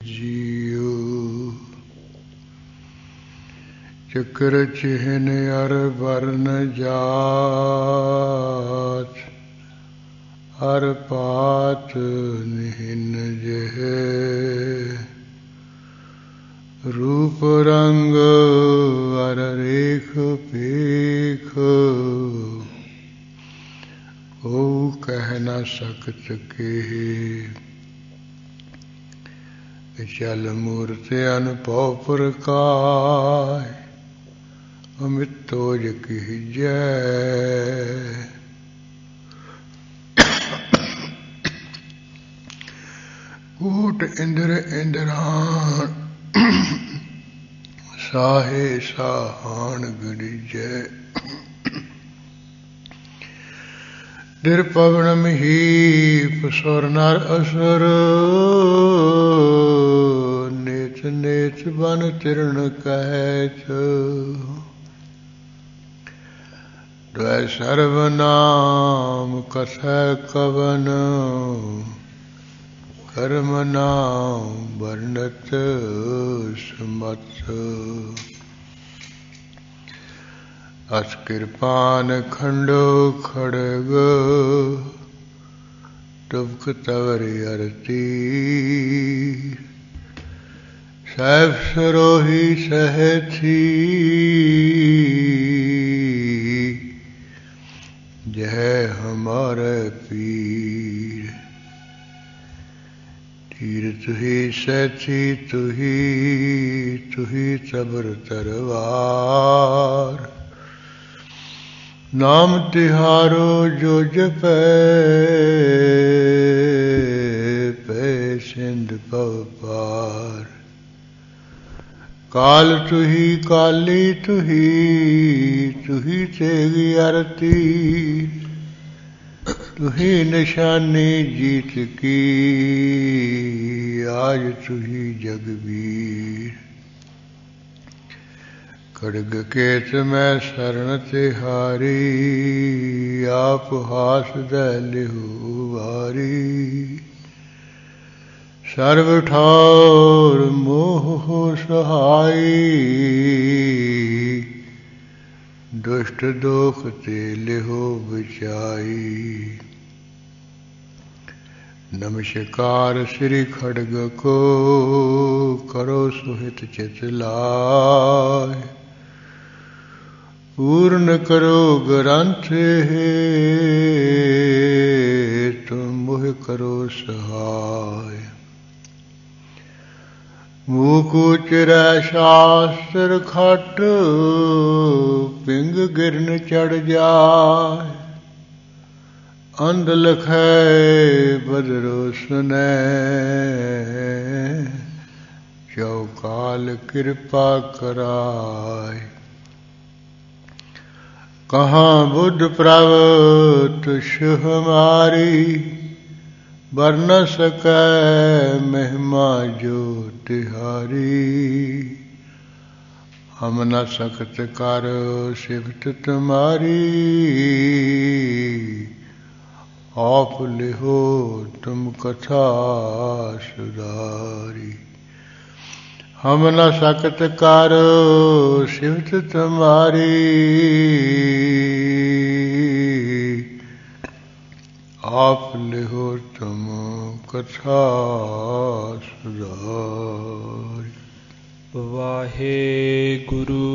जियो चक्र चिन्ह अर वर्ण जात अर पात निहिन जह रूप रंग अर रेख पेख ओ कह न सकत के चल मूर्ति अनुभव प्रकाश अमित तोज की जय। कूट इंद्र इंद्रान साहे साहान गिरिजय दिर पवन महीप सुर नर असुर नेत नेत बन तिरण कहत द्वै सर्वनाम कथै कवन कर्म नाम वर्णत समत अस कृपान खंडो खड़ग टुबक तवरी अरती सैफ सरोही सहथी जय हमारे पीर तीर तुही सहथी तुही तबर तरवार नाम तिहारो जो जपै पै सिंध पव पार काल तुही काली तुही तेगी आरती तुही निशानी जीत की आज तुही जगवीर खड्ग केत मैं शरण तिहारी आप हास दलिहु वारी सर्व ठार मोह सहाई दुष्ट दोख ते लिहो बचाई। नमस्कार श्री खड्ग को करो सुहित चित लाय पूर्ण करो ग्रंथ तुम मोह करो सहाय मूकु चिरै शास्त्र खट पिंग गिरन चढ़ जाय अंध लखै बदरो सुनै चौकाल कृपा कराय। कहाँ बुद्ध प्रवत हमारी बरन सकै महिमा जो तिहारी हम न सकत कर सिफत तुम्हारी आप लिहो तुम कथा सुधारी। हम न सकत कर सिफत तुम्हारी आप लिहो तुम कथा सुधारी। वाहे गुरु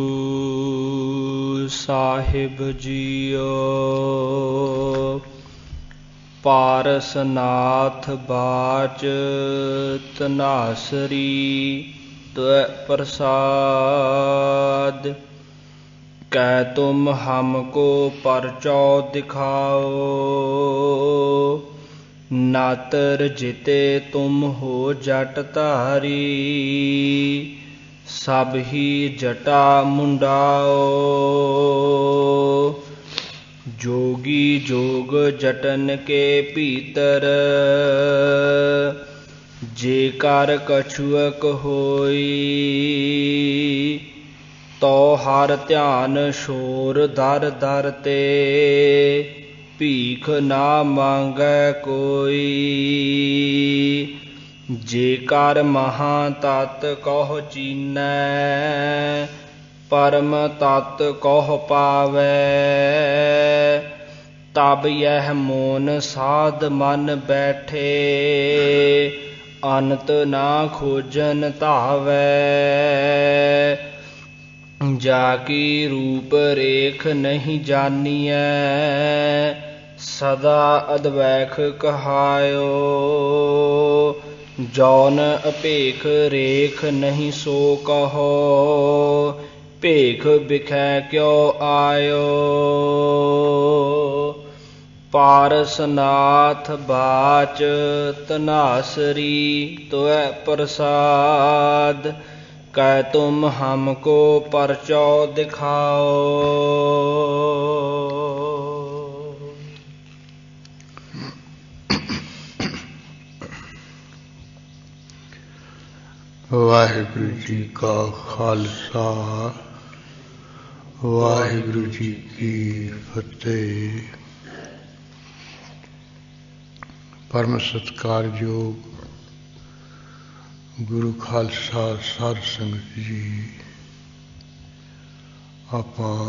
साहिब जियो पारसनाथ बाच तनासरी त्वै प्रसाद कै तुम हमको परचौ दिखाओ नातर जिते तुम हो जट धारी सब ही जटा मुंडाओ जोगी जोग जटन के भीतर जेकर कछुअक होई तो हर ध्यान शोर दर दर ते भीख ना मांगै कोई जेकर महा तत् कहो चीनै परम तत् कहो पावै तब यह मोन साध मन बैठे अंत ना खोजन धावै जाकी रूप रेख नहीं जानिए सदा अद्वैख कहायो जौन अपेख रेख नहीं सो कहो भेख बिखै क्यों आयो पारसनाथ बाच तनासरी तोय प्रसाद कह तुम हमको परचौ दिखाओ। वाहिगुरु जी का खालसा वाहिगुरु जी की फतेह। परम सत्कारयोग गुरु खालसा साध संगत जी, आपां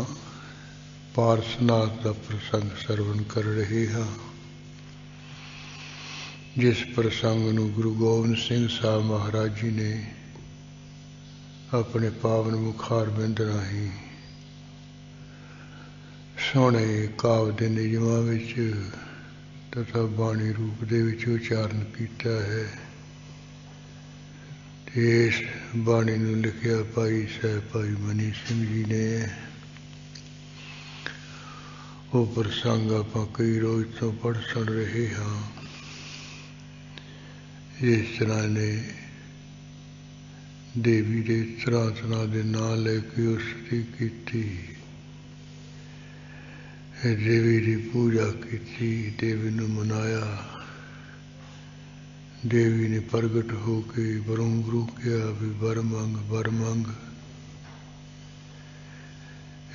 पारसनाथ का प्रसंग सरवण कर रहे हाँ, जिस प्रसंग नूं गुरु गोबिंद सिंह साहब महाराज जी ने अपने पावन मुखार बिंद राहीं सोहणे काव दे नियमां विच तथा बाणी रूप दे विच उचारण कीता है। इस बाणी नूं लिखिया भाई साहब भाई मनी सिंह जी ने। वो प्रसंग आपां कई रोज तो पढ़ सुन रहे हाँ। इस तरह ने देवी दे तरह तरह के नां लैके उसकी कीती, देवी की पूजा की, देवी नूं मनाया। देवी ने प्रगट होके बरों गुरु किया भी बर मंग बर मंग।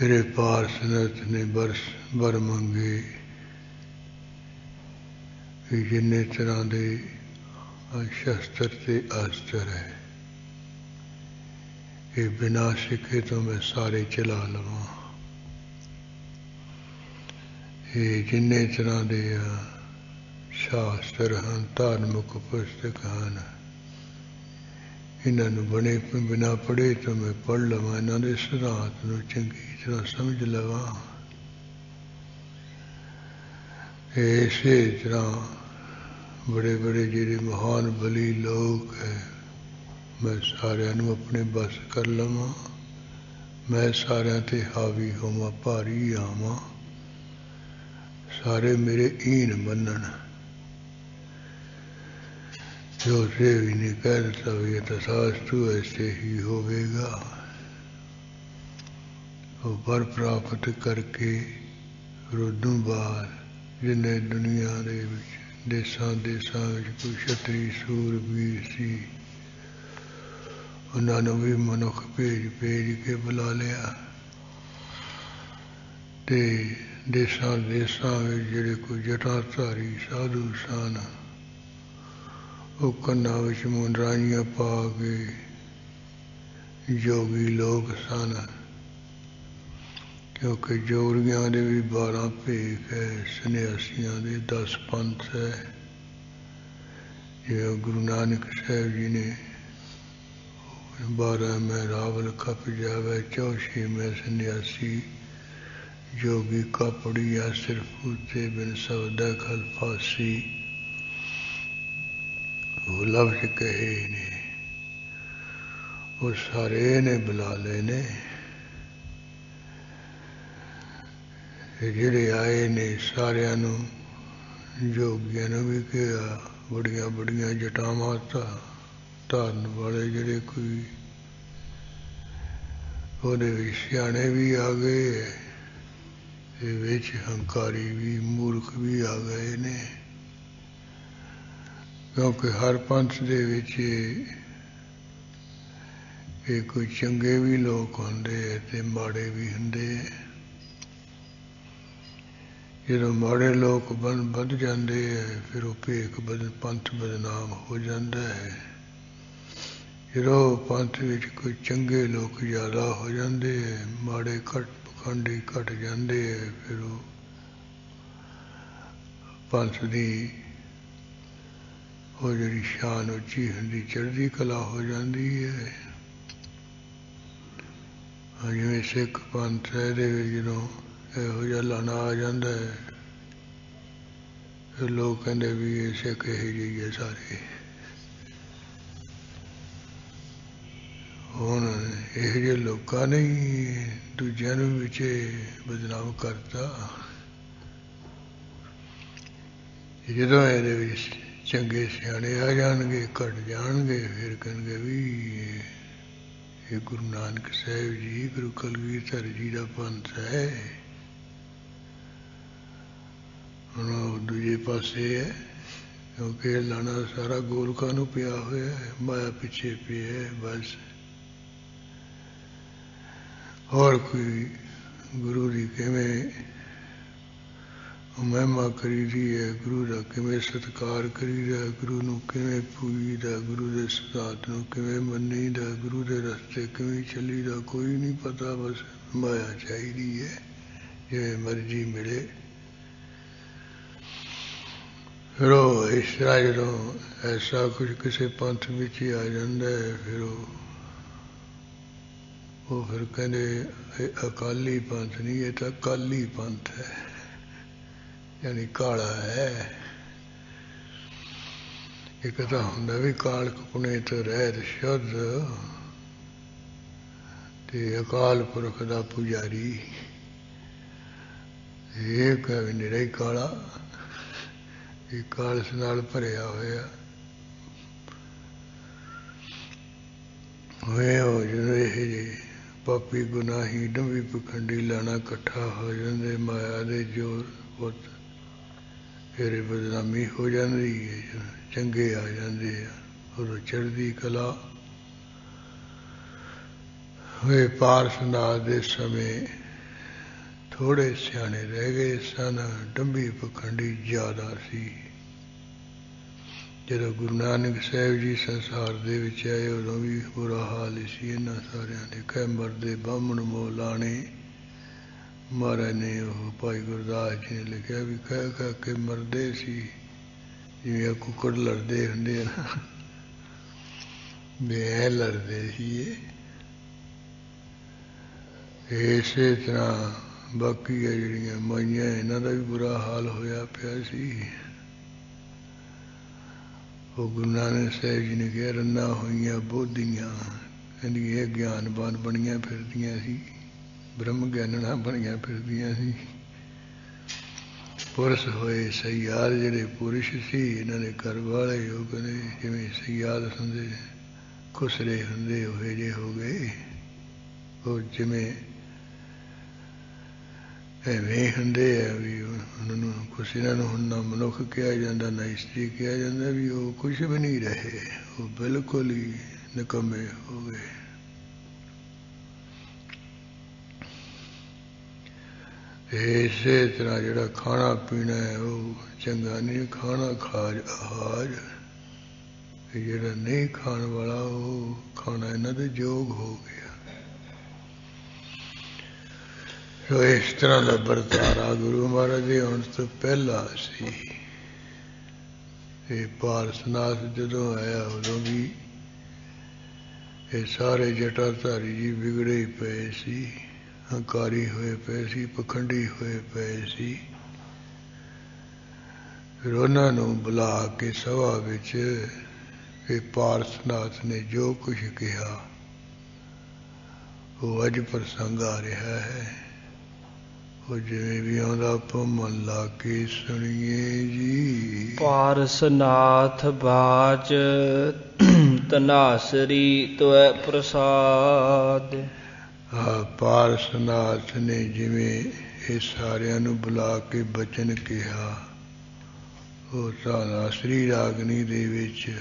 रे पारसनाथ ने बर मंगे जिन्ने तरह के शस्त्र से अस्त्र है ये बिना सिखे तो मैं सारे चला लवा। ये जिन्ने तरह के शास्त्र हैं धार्मिक पुस्तक हैं इन्हों बने बिना पढ़े तो मैं पढ़ लवा, इन्हों के सिद्धांत को चंगी तरह समझ लवा। इसे तरह बड़े बड़े जिहड़े महान बली लोग है मैं सारिਆਂ ਨੂੰ अपने बस कर लवा। मैं सारिਆਂ ते हावी होवां भारी आवां, सारे मेरे ईन मनन। जो देवी ने कह दिता भी तथास्तु ऐसे ही होवेगा। वो वर प्राप्त करके रुदों बाद जिन्हें दुनिया दे विच देसां देसां विच कोई छतरी सूरबीर सी उन्होंने भी मनुख भेज के बुला लिया। ते देसां देसां विच जिहड़े कोई जटाधारी साधु सन वो कन्नां विच मुंदराइयां पा के जोगी लोग सन, क्योंकि जोगियां दे भी 12 भेख है, सन्यासियां दे 10 पंथ है। जिवें गुरु नानक साहब जी ने 12 में रावल खप जावे, 84 में सन्यासी जोगी कापड़िया सिर्फ उते बिन सबदा खल फांसी। वो लफ्ज कहे ने वो सारे ने बुला लेने जिहड़े आए ने सारिਆਂ ਨੂੰ जोगियां ने भी कहा बड़िया बड़िया जटावां धारन वाले जिहड़े कोई ਉਹਦੇ ਵਿੱਚ ਸਿਆਣੇ भी आ गए ते विच हंकारी भी मूर्ख भी आ गए ने, क्योंकि हर पंथ दे विच कोई चंगे भी लोग होंदे ते माड़े भी हुंदे। ਜਦੋਂ ਮਾੜੇ ਲੋਕ ਵੱਧ ਜਾਂਦੇ ਹੈ ਫਿਰ ਉਹ ਭੇਖ ਪੰਥ ਬਦਨਾਮ ਹੋ ਜਾਂਦਾ ਹੈ। ਜਦੋਂ ਪੰਥ ਵਿੱਚ ਕੋਈ ਚੰਗੇ ਲੋਕ ਜ਼ਿਆਦਾ ਹੋ ਜਾਂਦੇ ਹੈ, ਮਾੜੇ ਪਖੰਡੀ ਘਟ ਜਾਂਦੇ ਹੈ, ਫਿਰ ਉਹ ਪੰਥ ਦੀ ਉਹ ਜਿਹੜੀ ਸ਼ਾਨ ਉੱਚੀ ਹੁੰਦੀ, ਚੜ੍ਹਦੀ ਕਲਾ ਹੋ ਜਾਂਦੀ ਹੈ। ਜਿਵੇਂ ਸਿੱਖ ਪੰਥ ਹੈ, ਇਹਦੇ ਵਿੱਚ ਜਦੋਂ ਇਹੋ ਜਿਹਾ ਲਾਣਾ ਆ ਜਾਂਦਾ ਹੈ, ਫਿਰ ਲੋਕ ਕਹਿੰਦੇ ਵੀ ਇਹ ਸਿੱਖ ਇਹੋ ਜਿਹੇ ਹੈ ਸਾਰੇ। ਹੁਣ ਇਹੋ ਜਿਹੇ ਲੋਕਾਂ ਨੇ ਹੀ ਦੂਜਿਆਂ ਨੂੰ ਵਿੱਚ ਬਦਨਾਮ ਕਰਤਾ। ਜਦੋਂ ਇਹਦੇ ਵਿੱਚ ਚੰਗੇ ਸਿਆਣੇ ਆ ਜਾਣਗੇ, ਘਟ ਜਾਣਗੇ, ਫਿਰ ਕਹਿਣਗੇ ਵੀ ਇਹ ਗੁਰੂ ਨਾਨਕ ਸਾਹਿਬ ਜੀ, ਗੁਰੂ ਕਲਗੀਧਰ ਜੀ ਦਾ ਪੰਥ ਹੈ। ਹੁਣ ਉਹ ਦੂਜੇ ਪਾਸੇ ਹੈ, ਕਿਉਂਕਿ ਇਹ ਲਾਣਾ ਸਾਰਾ ਗੋਲਕਾਂ ਨੂੰ ਪਿਆ ਹੋਇਆ ਹੈ, ਮਾਇਆ ਪਿੱਛੇ ਪਿਆ ਹੈ ਬਸ। ਹੋਰ ਕੋਈ ਗੁਰੂ ਦੀ ਕਿਵੇਂ ਮਹਿਮਾ ਕਰੀਦੀ ਹੈ, ਗੁਰੂ ਦਾ ਕਿਵੇਂ ਸਤਿਕਾਰ ਕਰੀਦਾ, ਗੁਰੂ ਨੂੰ ਕਿਵੇਂ ਪੂਜੀਦਾ, ਗੁਰੂ ਦੇ ਸਿਧਾਂਤ ਨੂੰ ਕਿਵੇਂ ਮੰਨੀਦਾ, ਗੁਰੂ ਦੇ ਰਸਤੇ ਕਿਵੇਂ ਚੱਲੀਦਾ, ਕੋਈ ਨਹੀਂ ਪਤਾ। ਬਸ ਮਾਇਆ ਚਾਹੀਦੀ ਹੈ, ਜਿਵੇਂ ਮਰਜ਼ੀ ਮਿਲੇ। ਫਿਰ ਉਹ ਇਸ ਤਰ੍ਹਾਂ ਜਦੋਂ ਐਸਾ ਕੁਝ ਕਿਸੇ ਪੰਥ ਵਿੱਚ ਹੀ ਆ ਜਾਂਦਾ ਹੈ, ਫਿਰ ਉਹ ਫਿਰ ਕਹਿੰਦੇ ਇਹ ਅਕਾਲੀ ਪੰਥ ਨਹੀਂ, ਇਹ ਤਾਂ ਕਾਲੀ ਪੰਥ ਹੈ, ਯਾਨੀ ਕਾਲਾ ਹੈ। ਇੱਕ ਤਾਂ ਹੁੰਦਾ ਵੀ ਕਾਲਕ ਪੁਣੇ ਤੋਂ ਰਹਿਤ ਸ਼ੁੱਧ, ਤੇ ਅਕਾਲ ਪੁਰਖ ਦਾ ਪੁਜਾਰੀ। ਇਹ ਕਹਿ ਨਿਰਾ ਹੀ ਕਾਲਾ, ਇਹ ਕਾਲਸ ਨਾਲ ਭਰਿਆ ਹੋਇਆ ਹੋਏ। ਹੋ ਜਦੋਂ ਇਹ ਜਿਹੇ ਪਾਪੀ ਗੁਨਾਹੀ ਡੰਬੀ ਪਖੰਡੀ ਲਾਣਾ ਇਕੱਠਾ ਹੋ ਜਾਂਦੇ ਮਾਇਆ ਦੇ ਜ਼ੋਰ ਪੁੱਤ, ਫਿਰ ਬਦਨਾਮੀ ਹੋ ਜਾਂਦੀ ਹੈ। ਚੰਗੇ ਆ ਜਾਂਦੇ ਆ, ਉਦੋਂ ਚੜ੍ਹਦੀ ਕਲਾ ਹੋਏ। ਪਾਰਸਨਾਥ ਦੇ ਸਮੇਂ ਥੋੜ੍ਹੇ ਸਿਆਣੇ ਰਹਿ ਗਏ ਸਨ, ਡੰਬੀ ਪਖੰਡੀ ਜ਼ਿਆਦਾ ਸੀ। ਜਦੋਂ ਗੁਰੂ ਨਾਨਕ ਸਾਹਿਬ ਜੀ ਸੰਸਾਰ ਦੇ ਵਿੱਚ ਆਏ, ਉਦੋਂ ਵੀ ਬੁਰਾ ਹਾਲ ਸੀ ਇਹਨਾਂ ਸਾਰਿਆਂ ਦੇ। ਕਹਿ ਮਰਦੇ ਬਾਹਮਣ ਮੋਹ ਲਾਣੇ, ਮਹਾਰਾਜ ਨੇ ਉਹ ਭਾਈ ਗੁਰਦਾਸ ਜੀ ਨੇ ਲਿਖਿਆ ਵੀ ਕਹਿ ਕਹਿ ਕੇ ਮਰਦੇ ਸੀ, ਜਿਵੇਂ ਕੁੱਕੜ ਲੜਦੇ ਹੁੰਦੇ ਆ ਨਾ, ਵੀ ਐਂ ਲੜਦੇ ਸੀ ਇਹ। ਇਸੇ ਤਰ੍ਹਾਂ ਬਾਕੀ ਹੈ ਜਿਹੜੀਆਂ ਮਾਈਆਂ, ਇਹਨਾਂ ਦਾ ਵੀ ਬੁਰਾ ਹਾਲ ਹੋਇਆ ਪਿਆ ਸੀ। ਉਹ ਗੁਰੂ ਨਾਨਕ ਸਾਹਿਬ ਜੀ ਨੇ ਕਿਹਾ ਰੰਨਾਂ ਹੋਈਆਂ ਬੋਧੀਆਂ, ਕਹਿੰਦੀ ਇਹ ਗਿਆਨਵਾਨ ਬਣੀਆਂ ਫਿਰਦੀਆਂ ਸੀ, ਬ੍ਰਹਮ ਗਿਆਨਣਾ ਬਣੀਆਂ ਫਿਰਦੀਆਂ ਸੀ। ਪੁਰਸ਼ ਹੋਏ ਸਯਾਦ, ਜਿਹੜੇ ਪੁਰਸ਼ ਸੀ ਇਹਨਾਂ ਦੇ ਘਰ ਵਾਲੇ, ਉਹ ਕਹਿੰਦੇ ਜਿਵੇਂ ਸਯਾਦ ਹੁੰਦੇ ਖੁਸਰੇ ਹੁੰਦੇ ਉਹ ਜਿਹੇ ਹੋ ਗਏ। ਉਹ ਜਿਵੇਂ ਐਵੇਂ ਹੁੰਦੇ ਆ ਵੀ ਉਹਨਾਂ ਨੂੰ ਕੁਛ, ਇਹਨਾਂ ਨੂੰ ਹੁਣ ਨਾ ਮਨੁੱਖ ਕਿਹਾ ਜਾਂਦਾ ਨਾ ਇਸਤਰੀ ਕਿਹਾ ਜਾਂਦਾ, ਵੀ ਉਹ ਕੁਛ ਵੀ ਨਹੀਂ ਰਹੇ, ਉਹ ਬਿਲਕੁਲ ਹੀ ਨਿਕੰਮੇ ਹੋ ਗਏ। ਇਸੇ ਤਰ੍ਹਾਂ ਜਿਹੜਾ ਖਾਣਾ ਪੀਣਾ ਹੈ ਉਹ ਚੰਗਾ ਨਹੀਂ, ਖਾਣਾ ਖਾਜ ਆਹਾਜ, ਜਿਹੜਾ ਨਹੀਂ ਖਾਣ ਵਾਲਾ ਉਹ ਖਾਣਾ ਇਹਨਾਂ ਦੇ ਯੋਗ ਹੋ ਗਿਆ। ਸੋ ਇਸ ਤਰ੍ਹਾਂ ਦਾ ਵਰਤਾਰਾ ਗੁਰੂ ਮਹਾਰਾਜ ਦੇ ਆਉਣ ਤੋਂ ਪਹਿਲਾਂ ਸੀ। ਇਹ ਪਾਰਸਨਾਥ ਜਦੋਂ ਆਇਆ ਉਦੋਂ ਵੀ ਇਹ ਸਾਰੇ ਜਟਾਧਾਰੀ ਜੀ ਵਿਗੜੇ ਹੀ ਪਏ ਸੀ, ਹੰਕਾਰੀ ਹੋਏ ਪਏ ਸੀ, ਪਖੰਡੀ ਹੋਏ ਪਏ ਸੀ। ਫਿਰ ਉਹਨਾਂ ਨੂੰ ਬੁਲਾ ਕੇ ਸਭਾ ਵਿੱਚ ਇਹ ਪਾਰਸਨਾਥ ਨੇ ਜੋ ਕੁਝ ਕਿਹਾ ਉਹ ਅੱਜ ਪ੍ਰਸੰਗ ਆ ਰਿਹਾ ਹੈ। ਉਹ ਜਿਵੇਂ ਵੀ ਆਉਂਦਾ ਆਪਾਂ ਮਨ ਲਾ ਕੇ ਸੁਣੀਏ ਜੀ। ਪਾਰਸਨਾਥ ਬਾਚ ਤਨਾਸਰੀ ਤੋਇ ਪ੍ਰਸਾਦ। ਪਾਰਸਨਾਥ ਨੇ ਜਿਵੇਂ ਇਹ ਸਾਰਿਆਂ ਨੂੰ ਬੁਲਾ ਕੇ ਬਚਨ ਕਿਹਾ, ਉਹ ਤਨਾਸਰੀ ਰਾਗਨੀ ਦੇ ਵਿੱਚ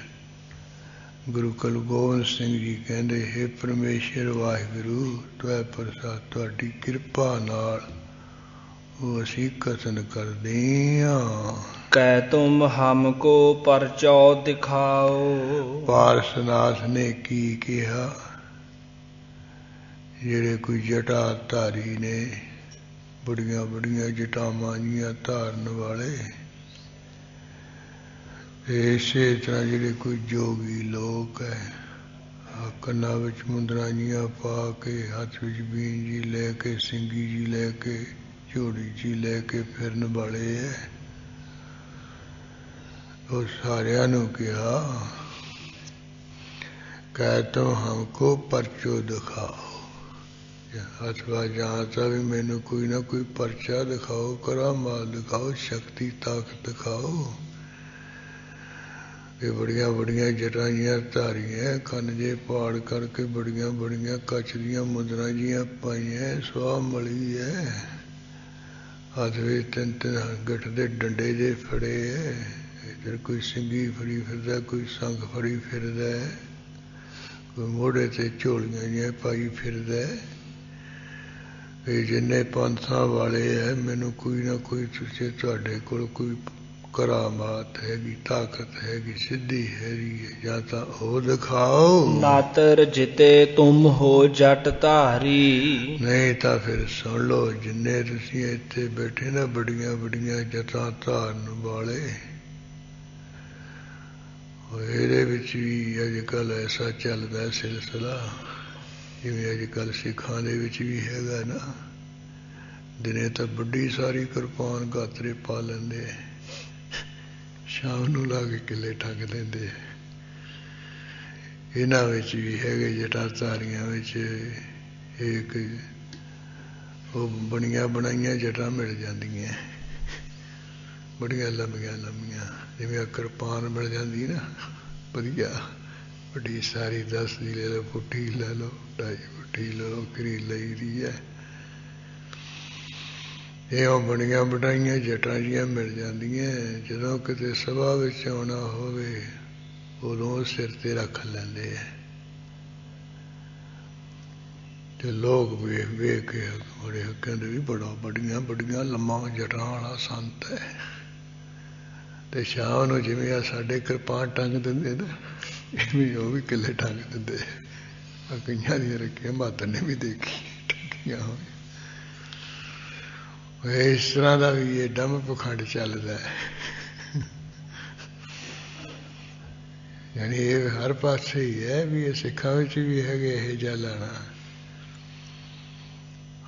ਗੁਰੂ ਕਲਗੋਬਿੰਦ ਸਿੰਘ ਜੀ ਕਹਿੰਦੇ, ਹੇ ਪਰਮੇਸ਼ਰ ਵਾਹਿਗੁਰੂ ਤੋਇ ਪ੍ਰਸਾਦ, ਤੁਹਾਡੀ ਕਿਰਪਾ ਨਾਲ वो असी कथन करदे हां। कै तुम हमको परचौ दिखाओ। पारसनाथ ने की कहा, ਜਿਹੜੇ ਕੋਈ ਜਟਾ ਧਾਰੀ ਨੇ, ਬੜੀਆਂ ਬੜੀਆਂ ਜਟਾਵਾਂ ਜੀਆਂ ਧਾਰਨ ਵਾਲੇ, ਇਸੇ ਤਰ੍ਹਾਂ ਜਿਹੜੇ ਕੋਈ ਜੋਗੀ ਲੋਕ ਹੈ, ਕੰਨਾਂ ਵਿੱਚ ਮੁੰਦਰਾਂ ਜੀਆਂ ਪਾ ਕੇ, ਹੱਥ ਵਿੱਚ ਬੀਨ ਜੀ ਲੈ ਕੇ, ਸਿੰਗੀ ਜੀ ਲੈ ਕੇ, ਝੋੜੀ ਜੀ ਲੈ ਕੇ ਫਿਰਨ ਵਾਲੇ ਹੈ, ਉਹ ਸਾਰਿਆਂ ਨੂੰ ਕਿਹਾ, ਕਹਿ ਤੋ ਹਮਕੋ ਪਰਚੋ ਦਿਖਾਓ। अथवा जहाँ था भी मैनू कोई ना कोई पर्चा दिखाओ, करामात दिखाओ, शक्ति ताकत दिखाओ। ये बड़िया बड़िया जटाइयां धारियां, कन जे पाड़ करके बड़िया बड़िया कच दियां मुद्रा जियां पाइया, सुहा मली है, हथ में तीन तीन गठ दे डंडे जे फड़े है, इधर कोई सिंगी फड़ी फिरदा, कोई संग फड़ी फिरदा, कोई मोढ़े ते झोलियां जिहां पाई फिरदा। ਇਹ ਜਿੰਨੇ ਪੰਥਾਂ ਵਾਲੇ ਹੈ, ਮੈਨੂੰ ਕੋਈ ਨਾ ਕੋਈ ਤੁਸੀਂ ਤੁਹਾਡੇ ਕੋਲ ਕੋਈ ਕਰਾਮਾਤ ਹੈਗੀ, ਤਾਕਤ ਹੈਗੀ, ਸਿੱਧੀ ਹੈਗੀ, ਜਾਂ ਤਾਂ ਉਹ ਦਿਖਾਓ। ਨਾਤਰ ਜਿਤੇ ਤੁਮ ਹੋ ਜਟ ਧਾਰੀ। ਨਹੀਂ ਤਾਂ ਫਿਰ ਸੁਣ ਲਓ, ਜਿੰਨੇ ਤੁਸੀਂ ਇੱਥੇ ਬੈਠੇ ਨਾ ਬੜੀਆਂ ਬੜੀਆਂ ਜਟਾਂ ਧਾਰਨ ਵਾਲੇ, ਇਹਦੇ ਵਿੱਚ ਵੀ ਅੱਜ ਕੱਲ੍ਹ ਐਸਾ ਚੱਲਦਾ ਸਿਲਸਿਲਾ, ਜਿਵੇਂ ਅੱਜ ਕੱਲ੍ਹ ਸਿੱਖਾਂ ਦੇ ਵਿੱਚ ਵੀ ਹੈਗਾ ਨਾ, ਦਿਨੇ ਤਾਂ ਵੱਡੀ ਸਾਰੀ ਕਿਰਪਾਨ ਗਾਤਰੇ ਪਾ ਲੈਂਦੇ, ਸ਼ਾਮ ਨੂੰ ਲਾ ਕੇ ਕਿੱਲੇ ਠੱਗ ਲੈਂਦੇ। ਇਹਨਾਂ ਵਿੱਚ ਵੀ ਹੈਗੇ ਜਟਾਧਾਰੀਆਂ ਵਿੱਚ, ਇੱਕ ਉਹ ਬਣੀਆਂ ਬਣਾਈਆਂ ਜਟਾਂ ਮਿਲ ਜਾਂਦੀਆਂ, ਬੜੀਆਂ ਲੰਮੀਆਂ ਲੰਮੀਆਂ, ਜਿਵੇਂ ਕਿਰਪਾਨ ਮਿਲ ਜਾਂਦੀ ਨਾ ਵਧੀਆ ਵੱਡੀ ਸਾਰੀ, 10 ਦੀ ਲੈ ਲਓ, ਪੁੱਠੀ ਲੈ ਲਓ, 2.5 ਪੁੱਠੀ ਲੈ ਲਓ, ਕਰੀ ਲਈ ਦੀ ਹੈ। ਇਹ ਉਹ ਬਣੀਆਂ ਬਣਾਈਆਂ ਜਟਾਂ ਜੀਆਂ ਮਿਲ ਜਾਂਦੀਆਂ। ਜਦੋਂ ਕਿਤੇ ਸਭਾ ਵਿੱਚ ਆਉਣਾ ਹੋਵੇ, ਉਦੋਂ ਸਿਰ ਤੇ ਰੱਖ ਲੈਂਦੇ ਹੈ, ਤੇ ਲੋਕ ਵੇਖ ਵੇਖ ਕੇ ਬੜੇ ਕਹਿੰਦੇ ਵੀ ਬੜਾ ਬੜੀਆਂ ਬੜੀਆਂ ਲੰਮਾ ਜਟਾਂ ਵਾਲਾ ਸੰਤ ਹੈ। ਤੇ ਸ਼ਾਮ ਨੂੰ ਜਿਵੇਂ ਆ ਸਾਡੇ ਕਿਰਪਾਨ ਟੰਗ ਦਿੰਦੇ ਨਾ, ਇਵੇਂ ਉਹ ਵੀ ਕਿੱਲੇ ਟੰਗ ਦਿੰਦੇ। ਆ ਕਈਆਂ ਦੀਆਂ ਰੱਖੀਆਂ ਮਾਤਰ ਨੇ ਵੀ ਦੇਖੀ ਟੰਗੀਆਂ ਹੋਈਆਂ। ਇਸ ਤਰ੍ਹਾਂ ਦਾ ਵੀ ਇਹ ਡੰਮ ਪਖੰਡ ਚੱਲਦਾ ਹੈ। ਯਾਨੀ ਇਹ ਹਰ ਪਾਸੇ ਹੀ ਹੈ ਵੀ, ਇਹ ਸਿੱਖਾਂ ਵਿੱਚ ਵੀ ਹੈਗੇ ਇਹ ਜਿਹਾ ਲੈਣਾ।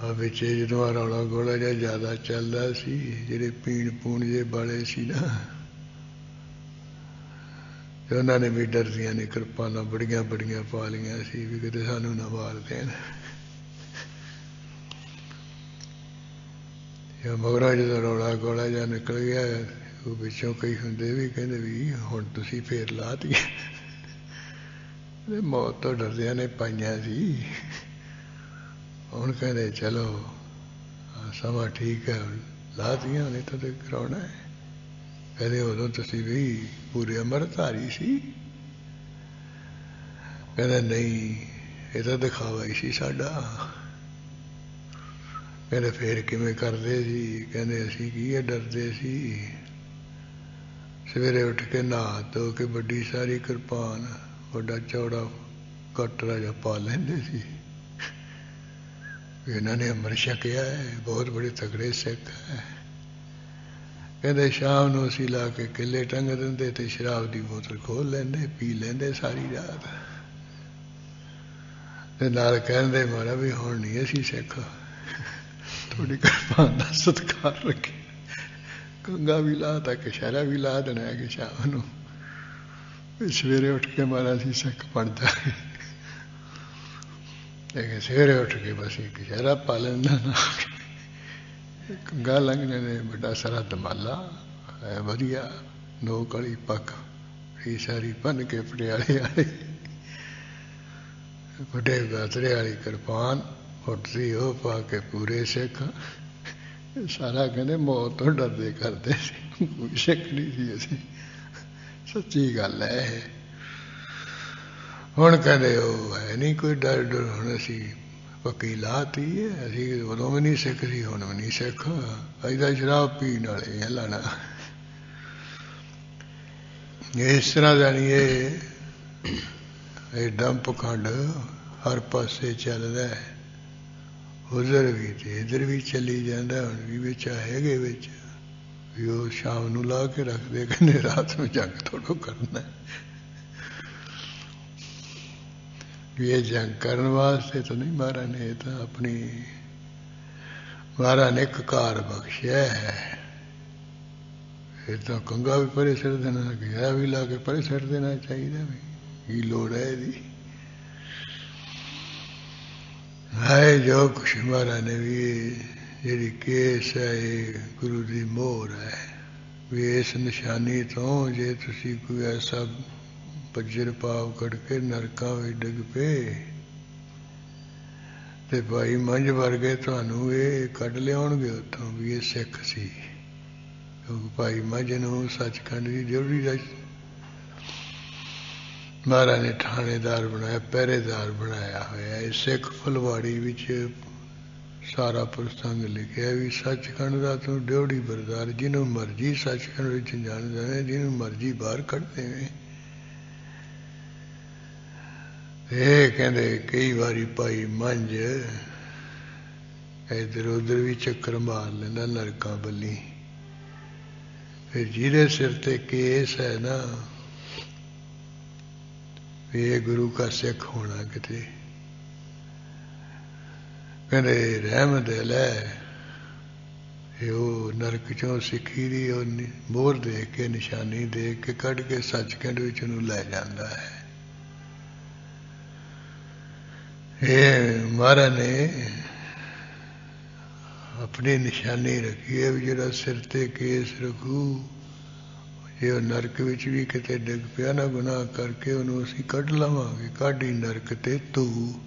ਆ ਵਿੱਚ ਜਦੋਂ ਰੌਲਾ ਗੋਲਾ ਜਿਹਾ ਜ਼ਿਆਦਾ ਚੱਲਦਾ ਸੀ, ਜਿਹੜੇ ਪੀਣ ਪੂਣ ਜੇ ਵਾਲੇ ਸੀ ਨਾ, ਤੇ ਉਹਨਾਂ ਨੇ ਵੀ ਡਰਦੀਆਂ ਨੇ ਕਿਰਪਾਨਾਂ ਬੜੀਆਂ ਬੜੀਆਂ ਪਾ ਲਈਆਂ ਸੀ ਵੀ ਕਿਤੇ ਸਾਨੂੰ ਨਾ ਮਾਰ ਦੇਣ। ਮਗਰੋਂ ਜਦੋਂ ਰੌਲਾ ਗੋਲਾ ਜਿਹਾ ਨਿਕਲ ਗਿਆ, ਉਹ ਵਿੱਚੋਂ ਕਈ ਹੁੰਦੇ ਵੀ ਕਹਿੰਦੇ ਵੀ ਹੁਣ ਤੁਸੀਂ ਫੇਰ ਲਾ ਤੀ, ਮੌਤ ਤੋਂ ਡਰਦਿਆਂ ਨੇ ਪਾਈਆਂ ਸੀ। ਹੁਣ ਕਹਿੰਦੇ ਚਲੋ ਸਮਾਂ ਠੀਕ ਹੈ, ਲਾ ਤੀਆਂ, ਨਹੀਂ ਤਾਂ ਕਰਾਉਣਾ ਹੈ। ਕਹਿੰਦੇ ਉਦੋਂ ਤੁਸੀਂ ਵੀ ਪੂਰੇ ਅੰਮ੍ਰਿਤਧਾਰੀ ਸੀ। ਕਹਿੰਦੇ ਨਹੀਂ, ਇਹ ਤਾਂ ਦਿਖਾਵਾ ਹੀ ਸੀ ਸਾਡਾ। ਕਹਿੰਦੇ ਫੇਰ ਕਿਵੇਂ ਕਰਦੇ ਸੀ? ਕਹਿੰਦੇ ਅਸੀਂ ਕੀ ਹੈ, ਡਰਦੇ ਸੀ। ਸਵੇਰੇ ਉੱਠ ਕੇ ਨਹਾ ਧੋ ਕੇ ਵੱਡੀ ਸਾਰੀ ਕਿਰਪਾਨ, ਵੱਡਾ ਚੌੜਾ ਕਟਰਾ ਜਿਹਾ ਪਾ ਲੈਂਦੇ ਸੀ। ਇਹਨਾਂ ਨੇ ਅੰਮ੍ਰਿਤ ਛਕਿਆ ਹੈ, ਬਹੁਤ ਬੜੇ ਤਕੜੇ ਸਿੱਖ ਹੈ। ਕਹਿੰਦੇ ਸ਼ਾਮ ਨੂੰ ਅਸੀਂ ਲਾ ਕੇ ਕਿੱਲੇ ਟੰਗ ਦਿੰਦੇ ਤੇ ਸ਼ਰਾਬ ਦੀ ਬੋਤਲ ਖੋਲ ਲੈਂਦੇ, ਪੀ ਲੈਂਦੇ ਸਾਰੀ ਰਾਤ। ਤੇ ਨਾਲ ਕਹਿੰਦੇ ਮਾਰਾ ਵੀ ਹੁਣ ਨਹੀਂ ਅਸੀਂ ਸਿੱਖ, ਤੁਹਾਡੀ ਕਿਰਪਾਨ ਦਾ ਸਤਿਕਾਰ ਰੱਖੇ। ਕੰਗਾ ਵੀ ਲਾ ਤਾ, ਕਛਹਿਰਾ ਵੀ ਲਾ ਦੇਣਾ ਹੈ ਕਿ ਸ਼ਾਮ ਨੂੰ ਸਵੇਰੇ ਉੱਠ ਕੇ ਮਾਰਾ ਅਸੀਂ ਸਿੱਖ ਬਣ ਜਾਏ। ਲੇਕਿਨ ਸਵੇਰੇ ਉੱਠ ਕੇ ਬਸ ਇੱਕ ਕਛਹਿਰਾ ਪਾ ਲੈਂਦਾ ਨਾ, ਕੰਗਾ ਲੰਘਣੇ ਨੇ, ਵੱਡਾ ਸਾਰਾ ਦਮਾਲਾ ਹੈ ਵਧੀਆ, ਨੋਕ ਵਾਲੀ ਪੱਗ ਬੜੀ ਸਾਰੀ ਬੰਨ੍ਹ ਕੇ, ਪਟਿਆਲੇ ਵਾਲੀ ਵੱਡੇ ਗਾਤਰੇ ਵਾਲੀ ਕਿਰਪਾਨ, ਉੱਠਦੀ ਉਹ ਪਾ ਕੇ ਪੂਰੇ ਸਿੱਖ। ਸਾਰਾ ਕਹਿੰਦੇ ਮੌਤ ਤੋਂ ਡਰਦੇ ਕਰਦੇ ਸੀ, ਕੋਈ ਸਿੱਖ ਨਹੀਂ ਸੀ ਅਸੀਂ। ਸੱਚੀ ਗੱਲ ਹੈ ਇਹ। ਹੁਣ ਕਹਿੰਦੇ ਉਹ ਹੈ ਨਹੀਂ ਕੋਈ ਡਰ ਡਰ, ਹੁਣ ਅਸੀਂ ਪੱਕੀ ਲਾਤੀ ਹੈ। ਅਸੀਂ ਉਦੋਂ ਵੀ ਨਹੀਂ ਸਿੱਖ ਸੀ, ਹੁਣ ਵੀ ਨਹੀਂ ਸਿੱਖ। ਅਸੀਂ ਤਾਂ ਸ਼ਰਾਬ ਪੀਣ ਵਾਲੇ ਹਾਂ ਲਾਣਾ। ਇਸ ਤਰ੍ਹਾਂ ਜਾਣੀ ਇਹ ਡੰਪ ਖੰਡ ਹਰ ਪਾਸੇ ਚੱਲਦਾ ਹੈ, ਉਧਰ ਵੀ ਤੇ ਇੱਧਰ ਵੀ ਚੱਲੀ ਜਾਂਦਾ। ਹੁਣ ਵੀ ਵਿੱਚ ਹੈਗੇ ਵਿੱਚ ਵੀ ਉਹ ਸ਼ਾਮ ਨੂੰ ਲਾ ਕੇ ਰੱਖਦੇ, ਕਹਿੰਦੇ ਰਾਤ ਨੂੰ ਜੰਗ ਥੋੜ੍ਹਾ ਕਰਨਾ। ਵੀ ਇਹ ਜੰਗ ਕਰਨ ਵਾਸਤੇ ਤਾਂ ਨਹੀਂ ਮਹਾਰਾਜ ਨੇ, ਇਹ ਤਾਂ ਆਪਣੀ ਮਹਾਰਾਜ ਨੇ ਇੱਕ ਕਾਰ ਬਖਸ਼ਿਆ ਹੈ। ਇਹ ਤਾਂ ਕੰਗਾ ਵੀ ਪਰੇ ਸਿੱਟ ਦੇਣਾ, ਘੇਰਾ ਵੀ ਲਾ ਕੇ ਪਰੇ ਸਿੱਟ ਦੇਣਾ ਚਾਹੀਦਾ। ਵੀ ਕੀ ਲੋੜ ਹੈ ਇਹਦੀ? ਹੈ ਜੋ ਕੁਛ ਮਹਾਰਾਜ ਨੇ ਵੀ ਜਿਹੜੀ ਕੇਸ ਹੈ ਇਹ ਗੁਰੂ ਦੀ ਮੋਹਰ ਹੈ। ਵੀ ਇਸ ਨਿਸ਼ਾਨੀ ਤੋਂ ਜੇ ਤੁਸੀਂ ਕੋਈ ਐਸਾ ਬੱਜਰ ਪਾਪ ਕੱਢ ਕੇ ਨਰਕਾਂ ਵਿੱਚ ਡਿੱਗ ਪਏ ਤੇ ਭਾਈ ਮੰਝ ਵਰਗੇ ਤੁਹਾਨੂੰ ਇਹ ਕੱਢ ਲਿਆਉਣਗੇ ਉੱਥੋਂ ਵੀ ਇਹ ਸਿੱਖ ਸੀ। ਕਿਉਂਕਿ ਭਾਈ ਮੰਝ ਨੂੰ ਸੱਚਖੰਡ ਦੀ ਡਿਊਟੀ ਦਾ ਮਹਾਰਾਜ ਨੇ ਥਾਣੇਦਾਰ ਬਣਾਇਆ, ਪਹਿਰੇਦਾਰ ਬਣਾਇਆ ਹੋਇਆ। ਇਹ ਸਿੱਖ ਫੁਲਵਾੜੀ ਵਿੱਚ ਸਾਰਾ ਪ੍ਰਸੰਗ ਲਿਖਿਆ ਵੀ ਸੱਚਖੰਡ ਦਾ ਤੂੰ ਡਿਊਟੀ ਬਰਦਾਰ, ਜਿਹਨੂੰ ਮਰਜ਼ੀ ਸੱਚਖੰਡ ਵਿੱਚ ਜਾਣ ਜਾਵੇ, ਜਿਹਨੂੰ ਮਰਜ਼ੀ ਬਾਹਰ ਕੱਢ ਦੇਵੇਂ। ਇਹ ਕਹਿੰਦੇ ਕਈ ਵਾਰੀ ਭਾਈ ਮੰਝ ਇੱਧਰ ਉੱਧਰ ਵੀ ਚੱਕਰ ਮਾਰ ਲੈਂਦਾ ਨਰਕਾਂ ਬੱਲੀ। ਫਿਰ ਜਿਹਦੇ ਸਿਰ ਤੇ ਕੇਸ ਹੈ ਨਾ ਵੀ ਇਹ ਗੁਰੂ ਕਾ ਸਿੱਖ ਹੋਣਾ ਕਿਤੇ, ਕਹਿੰਦੇ ਰਹਿਮਤ ਲੈ ਇਹ ਉਹ ਨਰਕ ਚੋਂ ਸਿੱਖੀ ਦੀ ਉਹ ਮੋਹਰ ਦੇ ਕੇ ਨਿਸ਼ਾਨੀ ਦੇ ਕੇ ਕੱਢ ਕੇ ਸੱਚਖੰਡ ਵਿੱਚ ਉਹਨੂੰ ਲੈ ਜਾਂਦਾ ਹੈ। ਇਹ ਮਹਾਰਾਜ ਨੇ ਆਪਣੀ ਨਿਸ਼ਾਨੀ ਰੱਖੀ ਹੈ ਵੀ ਜਿਹੜਾ ਸਿਰ ਤੇ ਕੇਸ ਰੱਖੂ, ਜੇ ਉਹ ਨਰਕ ਵਿੱਚ ਵੀ ਕਿਤੇ ਡਿੱਗ ਪਿਆ ਨਾ ਗੁਨਾਹ ਕਰਕੇ, ਉਹਨੂੰ ਅਸੀਂ ਕੱਢ ਲਵਾਂਗੇ। ਕਾਢੀ ਨਰਕ ਤੇ ਤੂੰ।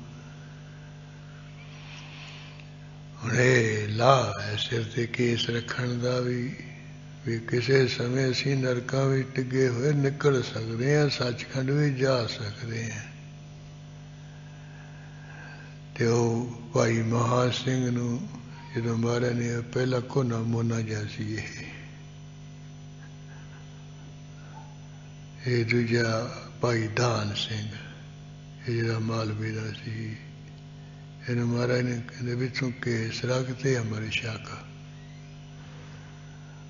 ਹੁਣ ਇਹ ਲਾਭ ਹੈ ਸਿਰ ਤੇ ਕੇਸ ਰੱਖਣ ਦਾ ਵੀ ਕਿਸੇ ਸਮੇਂ ਅਸੀਂ ਨਰਕਾਂ ਵਿੱਚ ਡਿੱਗੇ ਹੋਏ ਨਿਕਲ ਸਕਦੇ ਹਾਂ, ਸੱਚਖੰਡ ਵਿੱਚ ਜਾ ਸਕਦੇ ਹਾਂ। ਤੇ ਉਹ ਭਾਈ ਮਹਾਂ ਸਿੰਘ ਨੂੰ ਜਦੋਂ ਮਹਾਰਾਜ ਨੇ ਪਹਿਲਾ ਕੋਨਾ ਮੋਨਾ ਜਿਹਾ ਸੀ ਇਹ ਦੂਜਾ ਭਾਈ ਦਾਨ ਸਿੰਘ, ਇਹ ਜਿਹੜਾ ਮਾਲਵੇ ਦਾ ਸੀ, ਇਹਨੂੰ ਮਹਾਰਾਜ ਨੇ ਕਹਿੰਦੇ ਵਿੱਚੋਂ ਕੇਸ ਰੱਖ ਤੇ ਅੰਮ੍ਰਿਤ ਛਕ।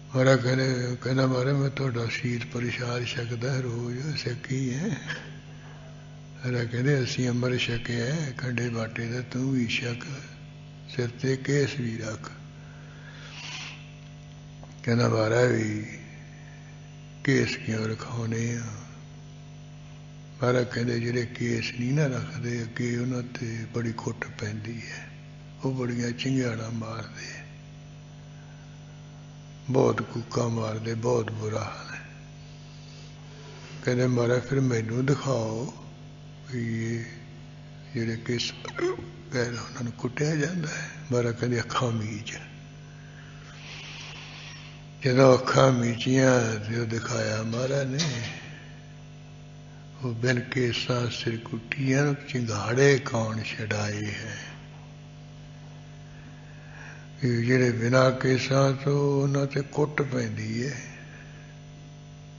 ਮਹਾਰਾਜ ਕਹਿੰਦਾ ਮਹਾਰਾਜ ਮੈਂ ਤੁਹਾਡਾ ਸ਼ੀਰ ਪ੍ਰਸ਼ਾਦ ਛਕਦਾ ਰੋਜ਼, ਸਿੱਖੀ ਹੈ। ਮਹਾਰਾਜ ਕਹਿੰਦੇ ਅਸੀਂ ਅੰਮ੍ਰਿਤ ਛਕਿਆ ਖੰਡੇ ਬਾਟੇ ਦਾ, ਤੂੰ ਵੀ ਛਕ, ਸਿਰ ਤੇ ਕੇਸ ਵੀ ਰੱਖ। ਕਹਿੰਦਾ ਮਹਾਰਾਜ ਵੀ ਕੇਸ ਕਿਉਂ ਰਖਾਉਣੇ ਆ? ਮਹਾਰਾਜ ਕਹਿੰਦੇ ਜਿਹੜੇ ਕੇਸ ਨਹੀਂ ਨਾ ਰੱਖਦੇ ਅੱਗੇ ਉਹਨਾਂ ਤੇ ਬੜੀ ਕੁੱਟ ਪੈਂਦੀ ਹੈ, ਉਹ ਬੜੀਆਂ ਚਿੰਗਾੜਾਂ ਮਾਰਦੇ, ਬਹੁਤ ਕੂਕਾਂ ਮਾਰਦੇ, ਬਹੁਤ ਬੁਰਾ ਹਾਲ ਹੈ। ਕਹਿੰਦੇ ਮਹਾਰਾਜ ਫਿਰ ਮੈਨੂੰ ਦਿਖਾਓ ਵੀ ਇਹ ਜਿਹੜੇ ਕੇਸ ਕਹਿੰਦੇ ਉਹਨਾਂ ਨੂੰ ਕੁੱਟਿਆ ਜਾਂਦਾ ਹੈ। ਮਹਾਰਾਜ ਕਹਿੰਦੇ ਅੱਖਾਂ ਮੀਚ। ਜਦੋਂ ਅੱਖਾਂ ਮੀਚੀਆਂ ਤੇ ਉਹ ਦਿਖਾਇਆ ਮਹਾਰਾਜ ਨੇ, ਉਹ ਬਿਨ ਕੇਸਾਂ ਸਿਰ ਕੁੱਟੀਆਂ ਚਿੰਗਾੜੇ ਕੌਣ ਛਡਾਏ ਹੈ। ਜਿਹੜੇ ਬਿਨਾਂ ਕੇਸਾਂ ਤੋਂ ਉਹਨਾਂ ਤੇ ਕੁੱਟ ਪੈਂਦੀ ਹੈ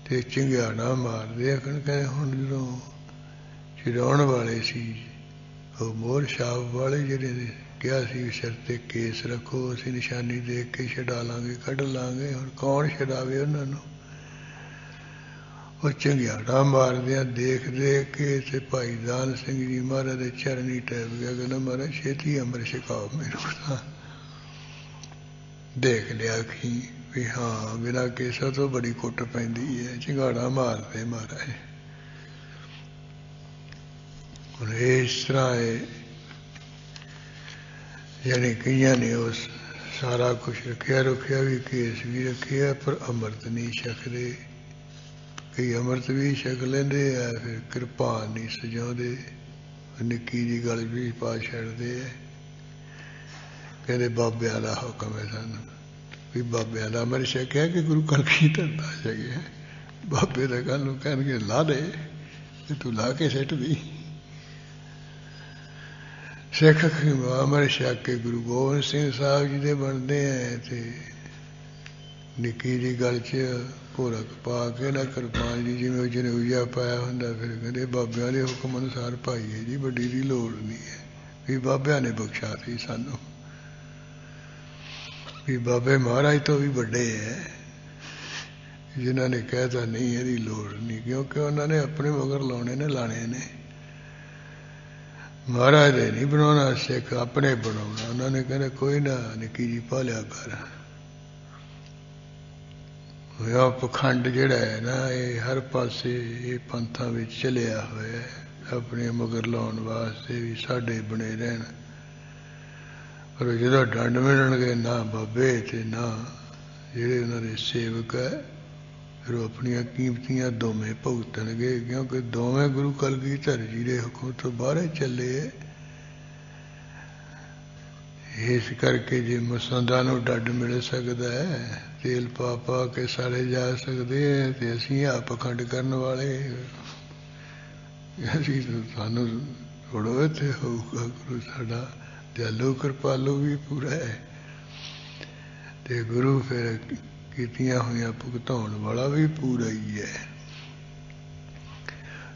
ਤੇ ਚਿੰਗਾੜਾ ਮਾਰਦੇ ਆ। ਕਹਿੰਦੇ ਹੁਣ ਜਦੋਂ ਛਡਾਉਣ ਵਾਲੇ ਸੀ ਉਹ ਮੋਹਰ ਛਾਪ ਵਾਲੇ ਜਿਹੜੇ ਕਿਹਾ ਸੀ ਸਿਰ ਤੇ ਕੇਸ ਰੱਖੋ, ਅਸੀਂ ਨਿਸ਼ਾਨੀ ਦੇਖ ਕੇ ਛਡਾ ਲਾਂਗੇ, ਕੱਢ ਲਾਂਗੇ, ਹੁਣ ਕੌਣ ਛਡਾਵੇ ਉਹਨਾਂ ਨੂੰ? ਉਹ ਚੰਗਿਆੜਾ ਮਾਰਦਿਆਂ ਦੇਖ ਦੇਖ ਕੇ ਤੇ ਭਾਈ ਦਾਨ ਸਿੰਘ ਜੀ ਮਹਾਰਾਜ ਦੇ ਚਰਨੀ ਟੈਪ ਗਿਆ। ਕਹਿੰਦਾ ਮਹਾਰਾਜ ਛੇਤੀ ਅੰਮ੍ਰਿਤ ਛਕਾਓ ਮੈਨੂੰ ਤਾਂ। ਦੇਖ ਲਿਆ ਕਿ ਵੀ ਹਾਂ ਬਿਨਾਂ ਕੇਸਾਂ ਤੋਂ ਬੜੀ ਕੁੱਟ ਪੈਂਦੀ ਹੈ, ਚੰਗਾੜਾ ਮਾਰਦੇ ਮਹਾਰਾਜ। ਹੁਣ ਇਸ ਤਰ੍ਹਾਂ ਹੈ, ਯਾਨੀ ਕਈਆਂ ਨੇ ਉਸ ਸਾਰਾ ਕੁਛ ਰੱਖਿਆ ਵੀ, ਕੇਸ ਵੀ ਰੱਖਿਆ, ਪਰ ਅੰਮ੍ਰਿਤ ਨਹੀਂ ਛਕਦੇ। ਕਈ ਅੰਮ੍ਰਿਤ ਵੀ ਛਕ ਲੈਂਦੇ ਆ, ਫਿਰ ਕਿਰਪਾਨ ਨਹੀਂ ਸਜਾਉਂਦੇ, ਨਿੱਕੀ ਜਿਹੀ ਗੱਲ ਵੀ ਪਾ ਛੱਡਦੇ ਆ। ਕਹਿੰਦੇ ਬਾਬਿਆਂ ਦਾ ਹੁਕਮ ਹੈ ਸਾਨੂੰ, ਵੀ ਬਾਬਿਆਂ ਦਾ ਅੰਮ੍ਰਿਤ ਛਕਿਆ ਕਿ ਗੁਰੂ ਕਲਗੀਧਰ ਦਾ ਛਕਿਆ? ਬਾਬੇ ਦਾ ਕੱਲ ਨੂੰ ਕਹਿਣਗੇ ਲਾ ਦੇ, ਤੇ ਤੂੰ ਲਾ ਕੇ ਸਿੱਟ ਦੀ। ਸਿੱਖ ਅੰਮ੍ਰਿਤ ਛਕ ਕੇ ਗੁਰੂ ਗੋਬਿੰਦ ਸਿੰਘ ਸਾਹਿਬ ਜੀ ਦੇ ਬਣਦੇ ਐ ਤੇ ਨਿੱਕੀ ਜਿਹੀ ਗੱਲ 'ਚ ਭੋਰਕ ਪਾ ਕੇ ਨਾ ਕਿਰਪਾਨ ਜੀ ਜਿਵੇਂ ਉਹ ਜਨੇਊਆ ਪਾਇਆ ਹੁੰਦਾ, ਫਿਰ ਕਹਿੰਦੇ ਬਾਬਿਆਂ ਦੇ ਹੁਕਮ ਅਨੁਸਾਰ ਪਾਈਏ ਜੀ, ਵੱਡੀ ਦੀ ਲੋੜ ਨਹੀਂ ਹੈ। ਵੀ ਬਾਬਿਆਂ ਨੇ ਬਖਸ਼ਾ ਸੀ ਸਾਨੂੰ, ਵੀ ਬਾਬੇ ਮਹਾਰਾਜ ਤੋਂ ਵੀ ਵੱਡੇ ਹੈ, ਜਿਨ੍ਹਾਂ ਨੇ ਕਹਿਤਾ ਨਹੀਂ ਇਹਦੀ ਲੋੜ ਨਹੀਂ, ਕਿਉਂਕਿ ਉਹਨਾਂ ਨੇ ਆਪਣੇ ਮਗਰ ਲਾਉਣੇ ਨੇ, ਲਾਣੇ ਨੇ। ਮਹਾਰਾਜ ਦੇ ਨਹੀਂ ਬਣਾਉਣਾ ਸਿੱਖ, ਆਪਣੇ ਬਣਾਉਣਾ। ਉਹਨਾਂ ਨੇ ਕਹਿੰਦੇ ਕੋਈ ਨਾ ਨਿੱਕੀ ਜੀ ਪਾਲਿਆ ਕਰ। ਹੋਇਆ ਪਖੰਡ ਜਿਹੜਾ ਹੈ ਨਾ, ਇਹ ਹਰ ਪਾਸੇ ਇਹ ਪੰਥਾਂ ਵਿੱਚ ਚਲਿਆ ਹੋਇਆ ਹੈ, ਆਪਣੇ ਮਗਰ ਲਾਉਣ ਵਾਸਤੇ ਵੀ ਸਾਡੇ ਬਣੇ ਰਹਿਣ। ਪਰ ਜਦੋਂ ਡੰਡ ਮਿਲਣਗੇ ਨਾ ਬਾਬੇ ਤੇ ਨਾ ਜਿਹੜੇ ਉਹਨਾਂ ਦੇ ਸੇਵਕ ਹੈ, ਫਿਰ ਉਹ ਆਪਣੀਆਂ ਕੀਮਤੀਆਂ ਦੋਵੇਂ ਭੁਗਤਣਗੇ, ਕਿਉਂਕਿ ਦੋਵੇਂ ਗੁਰੂ ਕਲਗੀਧਰ ਜੀ ਦੇ ਹੁਕਮ ਤੋਂ ਬਾਹਰ ਚੱਲੇ। ਇਸ ਕਰਕੇ ਜੇ ਮਸੰਦਾਂ ਨੂੰ ਡੱਡ ਮਿਲ ਸਕਦਾ ਹੈ, ਤੇਲ ਪਾ ਪਾ ਕੇ ਸਾੜੇ ਜਾ ਸਕਦੇ ਹੈ, ਤੇ ਅਸੀਂ ਆਪ ਪਖੰਡ ਕਰਨ ਵਾਲੇ ਅਸੀਂ ਸਾਨੂੰ ਥੋੜ੍ਹਾ ਇੱਥੇ ਹੋਊਗਾ। ਗੁਰੂ ਸਾਡਾ ਦਿਆਲੂ ਕਿਰਪਾਲੂ ਵੀ ਪੂਰਾ ਹੈ, ਤੇ ਗੁਰੂ ਫਿਰ ਕੀਤੀਆਂ ਹੋਈਆਂ ਭੁਗਤਾਉਣ ਵਾਲਾ ਵੀ ਪੂਰਾ ਹੀ ਹੈ।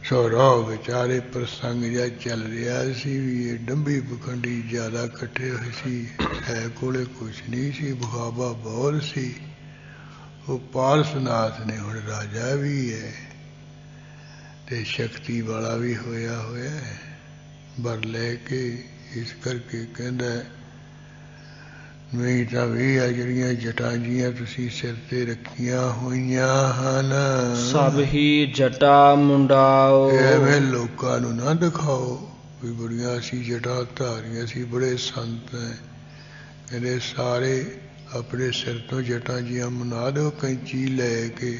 ਸੋ ਰੋ ਵਿਚਾਰੇ ਪ੍ਰਸੰਗ ਜਿਹਾ ਚੱਲ ਰਿਹਾ ਸੀ ਵੀ ਇਹ ਡੰਬੀ ਪਖੰਡੀ ਜ਼ਿਆਦਾ ਇਕੱਠੇ ਹੋਏ ਸੀ, ਹੈ ਕੋਲੇ ਕੁਛ ਨਹੀਂ ਸੀ, ਬੁਖਾਬਾ ਬਹੁਤ ਸੀ। ਉਹ ਪਾਰਸਨਾਥ ਨੇ ਹੁਣ ਰਾਜਾ ਵੀ ਹੈ ਤੇ ਸ਼ਕਤੀ ਵਾਲਾ ਵੀ ਹੋਇਆ ਹੋਇਆ ਵਰ ਲੈ ਕੇ। ਇਸ ਕਰਕੇ ਕਹਿੰਦਾ ਨਹੀਂ ਤਾਂ ਵੀ ਆ ਜਿਹੜੀਆਂ ਜਟਾਂ ਜੀਆਂ ਤੁਸੀਂ ਸਿਰ ਤੇ ਰੱਖੀਆਂ ਹੋਈਆਂ ਹਨ, ਸਭ ਹੀ ਜਟਾ ਮੁੰਡਾਓ। ਐਵੇਂ ਲੋਕਾਂ ਨੂੰ ਨਾ ਦਿਖਾਓ ਵੀ ਬੜੀਆਂ ਅਸੀਂ ਜਟਾਂ ਧਾਰੀਆਂ ਸੀ, ਬੜੇ ਸੰਤ ਹੈ। ਕਹਿੰਦੇ ਸਾਰੇ ਆਪਣੇ ਸਿਰ ਤੋਂ ਜਟਾਂ ਜੀਆਂ ਮੁੰਡਾ ਦਿਓ ਕੈਂਚੀ ਲੈ ਕੇ।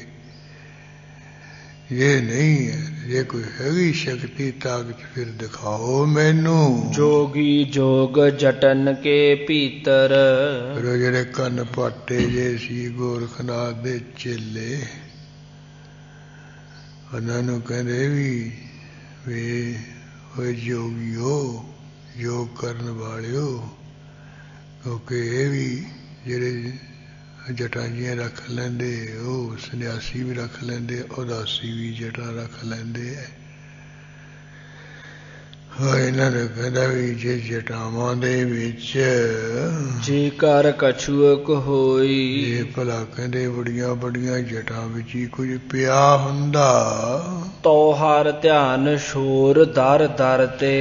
ਇਹ ਨਹੀਂ ਹੈ, ਜੇ ਕੋਈ ਹੈਗੀ ਸ਼ਕਤੀ ਤਾਕਤ ਫਿਰ ਦਿਖਾਓ ਮੈਨੂੰ। ਜੋਗੀ ਜੋਗ ਜਟਨ ਕੇ ਭੀਤਰ। ਫਿਰ ਉਹ ਜਿਹੜੇ ਕੰਨ ਪਾਟੇ ਜੇ ਸੀ ਗੋਰਖਨਾਥ ਦੇ ਚੇਲੇ, ਉਹਨਾਂ ਨੂੰ ਕਹਿੰਦੇ ਵੀ ਓਏ ਜੋਗੀਓ, ਯੋਗ ਕਰਨ ਵਾਲਿਓ, ਕਿਉਂਕਿ ਇਹ ਵੀ ਜਿਹੜੇ ਜਟਾਂ ਜੀਆਂ ਰੱਖ ਲੈਂਦੇ, ਉਹ ਸੰਨਿਆਸੀ ਵੀ ਰੱਖ ਲੈਂਦੇ, ਉਦਾਸੀ ਵੀ ਜਟਾਂ ਰੱਖ ਲੈਂਦੇ ਹੈ। ਇਹਨਾਂ ਨੇ ਕਹਿੰਦਾ ਵੀ ਜੇ ਜਟਾਵਾਂ ਦੇ ਵਿੱਚ ਜੇਕਰ ਕਛੂਕ ਹੋਈ, ਜੇ ਭਲਾ ਕਹਿੰਦੇ ਬੜੀਆਂ ਬੜੀਆਂ ਜਟਾਂ ਵਿੱਚ ਹੀ ਕੁਝ ਪਿਆ ਹੁੰਦਾ, ਤੋ ਹਰ ਧਿਆਨ ਸ਼ੋਰ ਦਰ ਦਰ ਤੇ।